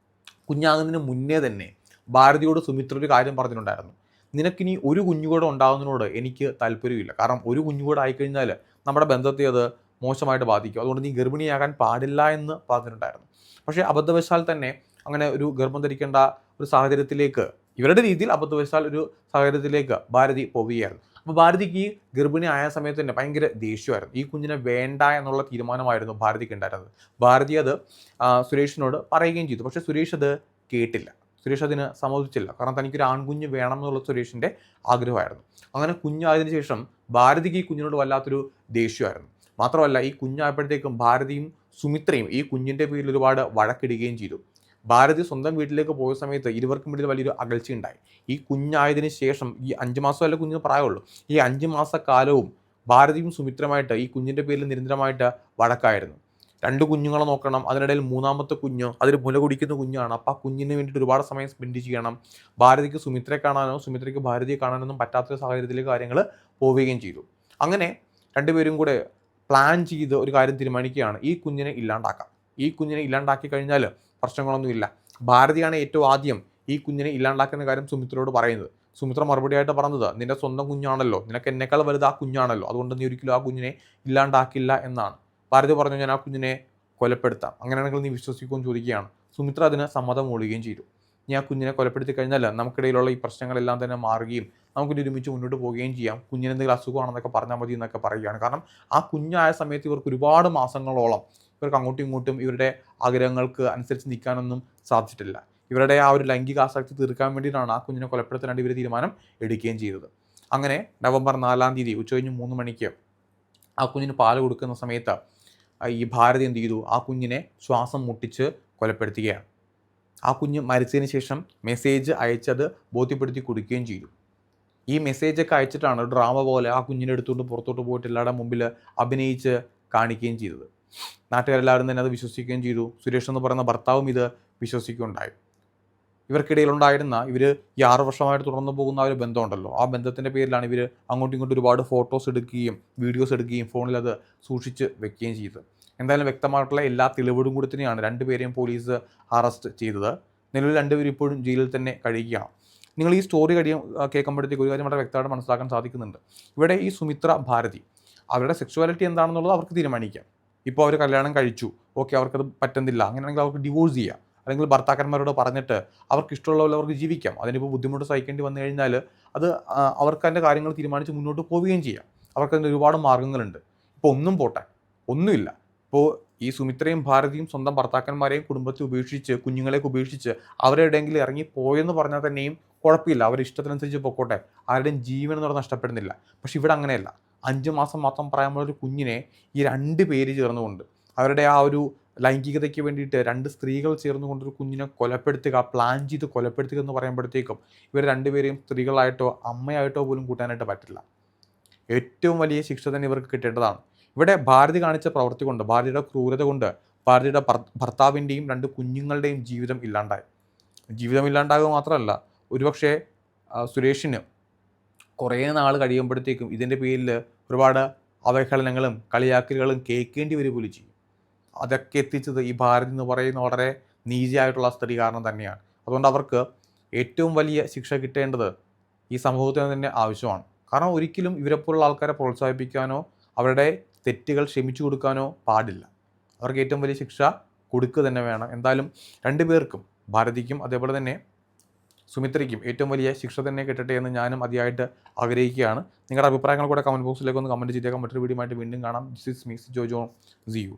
കുഞ്ഞാകുന്നതിന് മുന്നേ തന്നെ ഭാരതിയോട് സുമിത്ര ഒരു കാര്യം പറഞ്ഞിട്ടുണ്ടായിരുന്നു. നിനക്കിനി ഒരു കുഞ്ഞുകൂടെ ഉണ്ടാകുന്നതിനോട് എനിക്ക് താല്പര്യമില്ല. കാരണം ഒരു കുഞ്ഞുകൂടെ ആയിക്കഴിഞ്ഞാൽ നമ്മുടെ ബന്ധത്തെ അത് മോശമായിട്ട് ബാധിക്കും. അതുകൊണ്ട് നീ ഗർഭിണിയാകാൻ പാടില്ല എന്ന് പറഞ്ഞിട്ടുണ്ടായിരുന്നു. പക്ഷേ അബദ്ധവശാൽ തന്നെ അങ്ങനെ ഒരു ഗർഭം ധരിക്കേണ്ട ഒരു സാഹചര്യത്തിലേക്ക്, ഇവരുടെ രീതിയിൽ അബദ്ധവശാൽ ഒരു സാഹചര്യത്തിലേക്ക് ഭാരതി പോവുകയായിരുന്നു. അപ്പോൾ ഭാരതിക്ക് ഈ ഗർഭിണി ആയ സമയത്ത് തന്നെ ഭയങ്കര ദേഷ്യമായിരുന്നു. ഈ കുഞ്ഞിനെ വേണ്ട എന്നുള്ള തീരുമാനമായിരുന്നു ഭാരതിക്ക് ഉണ്ടായിരുന്നത്. ഭാരതി അത് സുരേഷിനോട് പറയുകയും ചെയ്തു. പക്ഷേ സുരേഷ് അത് കേട്ടില്ല. സുരേഷ് അതിന് സമ്മതിച്ചില്ല. കാരണം തനിക്കൊരു ആൺകുഞ്ഞ് വേണം എന്നുള്ള സുരേഷിൻ്റെ ആഗ്രഹമായിരുന്നു. അങ്ങനെ കുഞ്ഞായതിനു ശേഷം ഭാരതിക്ക് ഈ കുഞ്ഞിനോട് വല്ലാത്തൊരു ദേഷ്യമായിരുന്നു. മാത്രമല്ല, ഈ കുഞ്ഞായപ്പോഴത്തേക്കും ഭാരതിയും സുമിത്രയും ഈ കുഞ്ഞിൻ്റെ പേരിൽ ഒരുപാട് വഴക്കിടുകയും ചെയ്തു. ഭാരതി സ്വന്തം വീട്ടിലേക്ക് പോയ സമയത്ത് ഇരുവർക്കും ഇടയിൽ വലിയൊരു അകൽച്ചയുണ്ടായി. ഈ കുഞ്ഞായതിനു ശേഷം ഈ 5 മാസമല്ല കുഞ്ഞിന് പ്രായമുള്ളൂ. ഈ 5 മാസക്കാലവും ഭാരതിയും സുമിത്രമായിട്ട് ഈ കുഞ്ഞിൻ്റെ പേരിൽ നിരന്തരമായിട്ട് വഴക്കായിരുന്നു. 2 കുഞ്ഞുങ്ങളെ നോക്കണം, അതിനിടയിൽ 3ാമത്തെ കുഞ്ഞ് അതിൽ മുല കുടിക്കുന്ന കുഞ്ഞാണ്. അപ്പോൾ ആ കുഞ്ഞിന് വേണ്ടിയിട്ട് ഒരുപാട് സമയം സ്പെൻഡ് ചെയ്യണം. ഭാരതിക്ക് സുമിത്രയെ കാണാനോ സുമിത്രയ്ക്ക് ഭാരതിയെ കാണാനൊന്നും പറ്റാത്ത സാഹചര്യത്തിലേക്ക് കാര്യങ്ങൾ പോവുകയും ചെയ്തു. അങ്ങനെ രണ്ടുപേരും കൂടെ പ്ലാൻ ചെയ്ത് ഒരു കാര്യം തീരുമാനിക്കുകയാണ്, ഈ കുഞ്ഞിനെ ഇല്ലാണ്ടാക്കാം. ഈ കുഞ്ഞിനെ ഇല്ലാണ്ടാക്കി കഴിഞ്ഞാൽ പ്രശ്നങ്ങളൊന്നുമില്ല. ഭാരതിയാണ് ഏറ്റവും ആദ്യം ഈ കുഞ്ഞിനെ ഇല്ലാണ്ടാക്കുന്ന കാര്യം സുമിത്രയോട് പറയുന്നത്. സുമിത്ര മറുപടിയായിട്ട് പറഞ്ഞത്, നിന്റെ സ്വന്തം കുഞ്ഞാണല്ലോ, നിനക്ക് എന്നെക്കാൾ വലുത് ആ കുഞ്ഞാണല്ലോ, അതുകൊണ്ട് നീ ഒരിക്കലും ആ കുഞ്ഞിനെ ഇല്ലാണ്ടാക്കില്ല എന്നാണ്. ഭാരതി പറഞ്ഞു, ഞാൻ ആ കുഞ്ഞിനെ കൊലപ്പെടുത്താം, അങ്ങനെയാണെങ്കിൽ നീ വിശ്വസിക്കുമെന്ന് ചോദിക്കുകയാണ്. സുമിത്ര അതിന് സമ്മതം മൂളുകയും ചെയ്തു. നീ ആ കുഞ്ഞിനെ കൊലപ്പെടുത്തി കഴിഞ്ഞാൽ നമുക്കിടയിലുള്ള ഈ പ്രശ്നങ്ങളെല്ലാം തന്നെ മാറുകയും നമുക്കിനി ഒരുമിച്ച് മുന്നോട്ട് പോവുകയും ചെയ്യാം. കുഞ്ഞിന് എന്തെങ്കിലും അസുഖമാണെന്നൊക്കെ പറഞ്ഞാൽ മതി എന്നൊക്കെ പറയുകയാണ്. കാരണം ആ കുഞ്ഞായ സമയത്ത് ഇവർക്ക് ഒരുപാട് മാസങ്ങളോളം ഇവർക്ക് അങ്ങോട്ടും ഇങ്ങോട്ടും ഇവരുടെ ആഗ്രഹങ്ങൾക്ക് അനുസരിച്ച് നിൽക്കാനൊന്നും സാധിച്ചിട്ടില്ല. ഇവരുടെ ആ ഒരു ലൈംഗികാസക്തി തീർക്കാൻ വേണ്ടിയിട്ടാണ് ആ കുഞ്ഞിനെ കൊലപ്പെടുത്താനായിട്ട് ഇവർ തീരുമാനം എടുക്കുകയും ചെയ്തത്. അങ്ങനെ നവംബർ 4-ാം തീയതി ഉച്ചകഴിഞ്ഞ് 3 മണിക്ക് ആ കുഞ്ഞിന് പാല് കൊടുക്കുന്ന സമയത്ത് ഈ ഭാരതി എന്ത് ചെയ്തു, ആ കുഞ്ഞിനെ ശ്വാസം മുട്ടിച്ച് കൊലപ്പെടുത്തുകയാണ്. ആ കുഞ്ഞ് മരിച്ചതിന് ശേഷം മെസ്സേജ് അയച്ചത് ബോധ്യപ്പെടുത്തി കൊടുക്കുകയും ചെയ്തു. ഈ മെസ്സേജൊക്കെ അയച്ചിട്ടാണ് ഡ്രാമ പോലെ ആ കുഞ്ഞിനെ എടുത്തുകൊണ്ട് പുറത്തോട്ട് പോയിട്ട് എല്ലാവരുടെ മുമ്പിൽ അഭിനയിച്ച് കാണിക്കുകയും ചെയ്തത്. നാട്ടുകാരെല്ലാവരും തന്നെ അത് വിശ്വസിക്കുകയും ചെയ്തു. സുരേഷ് എന്ന് പറയുന്ന ഭർത്താവും ഇത് വിശ്വസിക്കുകയുണ്ടായി. ഇവർക്കിടയിലുണ്ടായിരുന്ന ഇവർ ഈ 6 വർഷമായിട്ട് തുടർന്നു പോകുന്ന ആ ഒരു ബന്ധമുണ്ടല്ലോ, ആ ബന്ധത്തിൻ്റെ പേരിലാണ് ഇവർ അങ്ങോട്ടും ഇങ്ങോട്ടും ഒരുപാട് ഫോട്ടോസ് എടുക്കുകയും വീഡിയോസ് എടുക്കുകയും ഫോണിൽ അത് സൂക്ഷിച്ച് വെക്കുകയും ചെയ്തത്. എന്തായാലും വ്യക്തമായിട്ടുള്ള എല്ലാ തെളിവുകളും കൂടി തന്നെയാണ് രണ്ടുപേരെയും പോലീസ് അറസ്റ്റ് ചെയ്തത്. നിലവിൽ രണ്ടുപേരും ഇപ്പോഴും ജയിലിൽ തന്നെ കഴിയുകയാണ്. നിങ്ങൾ ഈ സ്റ്റോറി കേൾക്കുമ്പോഴത്തേക്ക് ഒരു കാര്യം വളരെ വ്യക്തമായിട്ട് മനസ്സിലാക്കാൻ സാധിക്കുന്നുണ്ട്. ഇവിടെ ഈ സുമിത്ര ഭാരതി അവരുടെ സെക്സ്വാലിറ്റി എന്താണെന്നുള്ളത് അവർക്ക് തീരുമാനിക്കാം. ഇപ്പോൾ അവർ കല്യാണം കഴിച്ചു, ഓക്കെ, അവർക്കത് പറ്റുന്നില്ല, അങ്ങനെയാണെങ്കിൽ അവർക്ക് ഡിവോഴ്സ് ചെയ്യാം. അല്ലെങ്കിൽ ഭർത്താക്കന്മാരോട് പറഞ്ഞിട്ട് അവർക്ക് ഇഷ്ടമുള്ള പോലെ അവർക്ക് ജീവിക്കാം. അതിനിപ്പോൾ ബുദ്ധിമുട്ട് സഹിക്കേണ്ടി വന്നു കഴിഞ്ഞാൽ അത് അവർക്ക് അതിൻ്റെ കാര്യങ്ങൾ തീരുമാനിച്ച് മുന്നോട്ട് പോവുകയും ചെയ്യാം. അവർക്കതിൻ്റെ ഒരുപാട് മാർഗ്ഗങ്ങളുണ്ട്. ഇപ്പോൾ ഒന്നും പോട്ടെ, ഒന്നുമില്ല, ഇപ്പോൾ ഈ സുമിത്രയും ഭാരതിയും സ്വന്തം ഭർത്താക്കന്മാരെയും കുടുംബത്തെ ഉപേക്ഷിച്ച് കുഞ്ഞുങ്ങളെയൊക്കെ ഉപേക്ഷിച്ച് അവരെവിടെയെങ്കിലും ഇറങ്ങി പോയെന്ന് പറഞ്ഞാൽ തന്നെയും കുഴപ്പമില്ല, അവരുടെ ഇഷ്ടത്തിനനുസരിച്ച് പൊക്കോട്ടെ, ആരുടെയും ജീവൻ എന്ന് പറഞ്ഞാൽ നഷ്ടപ്പെടുന്നില്ല. പക്ഷെ ഇവിടെ അങ്ങനെയല്ല. 5 മാസം മാത്രം പ്രായമുള്ള ഒരു കുഞ്ഞിനെ ഈ 2 പേര് ചേർന്നുകൊണ്ട് അവരുടെ ആ ഒരു ലൈംഗികതയ്ക്ക് വേണ്ടിയിട്ട് 2 സ്ത്രീകൾ ചേർന്നുകൊണ്ടൊരു കുഞ്ഞിനെ കൊലപ്പെടുത്തുക, പ്ലാൻ ചെയ്ത് കൊലപ്പെടുത്തുക എന്ന് പറയുമ്പോഴത്തേക്കും ഇവർ 2 പേരെയും സ്ത്രീകളായിട്ടോ അമ്മയായിട്ടോ പോലും കൂട്ടാനായിട്ട് പറ്റില്ല. ഏറ്റവും വലിയ ശിക്ഷ തന്നെ ഇവർക്ക് കിട്ടേണ്ടതാണ്. ഇവിടെ ഭാരതി കാണിച്ച പ്രവൃത്തി കൊണ്ട്, ഭാരതിയുടെ ക്രൂരത കൊണ്ട് ഭാരതിയുടെ ഭർത്താവിൻ്റെയും 2 കുഞ്ഞുങ്ങളുടെയും ജീവിതം ഇല്ലാണ്ടായി. ജീവിതം ഇല്ലാണ്ടാകുക മാത്രമല്ല, ഒരുപക്ഷെ സുരേഷിന് കുറേ നാൾ കഴിയുമ്പോഴത്തേക്കും ഇതിൻ്റെ പേരിൽ ഒരുപാട് അവഹേളനങ്ങളും കളിയാക്കലുകളും കേൾക്കേണ്ടി വരിക പോലും ചെയ്യും. അതൊക്കെ എത്തിച്ചത് ഈ ഭാരതി എന്ന് പറയുന്ന വളരെ നീചയായിട്ടുള്ള സ്ത്രീ കാരണം തന്നെയാണ്. അതുകൊണ്ട് അവർക്ക് ഏറ്റവും വലിയ ശിക്ഷ കിട്ടേണ്ടത് ഈ സമൂഹത്തിന് തന്നെ ആവശ്യമാണ്. കാരണം ഒരിക്കലും ഇവരെപ്പോലുള്ള ആൾക്കാരെ പ്രോത്സാഹിപ്പിക്കാനോ അവരുടെ തെറ്റുകൾ ക്ഷമിച്ചു കൊടുക്കാനോ പാടില്ല. അവർക്ക് ഏറ്റവും വലിയ ശിക്ഷ കൊടുക്കുക തന്നെ വേണം. എന്തായാലും 2 പേർക്കും, ഭാരതിക്കും അതേപോലെ തന്നെ സുമിത്രയ്ക്കും ഏറ്റവും വലിയ ശിക്ഷ തന്നെ കിട്ടട്ടെ എന്ന് ഞാനും അതിയായിട്ട് ആഗ്രഹിക്കുകയാണ്. നിങ്ങളുടെ അഭിപ്രായങ്ങൾ കൂടെ കമൻറ്റ് ബോക്സിലേക്ക് ഒന്ന് കമൻറ്റ് ചെയ്തേക്കാം. മറ്റൊരു വീഡിയോ ആയിട്ട് വീണ്ടും കാണാം. This is me Jojo. See U.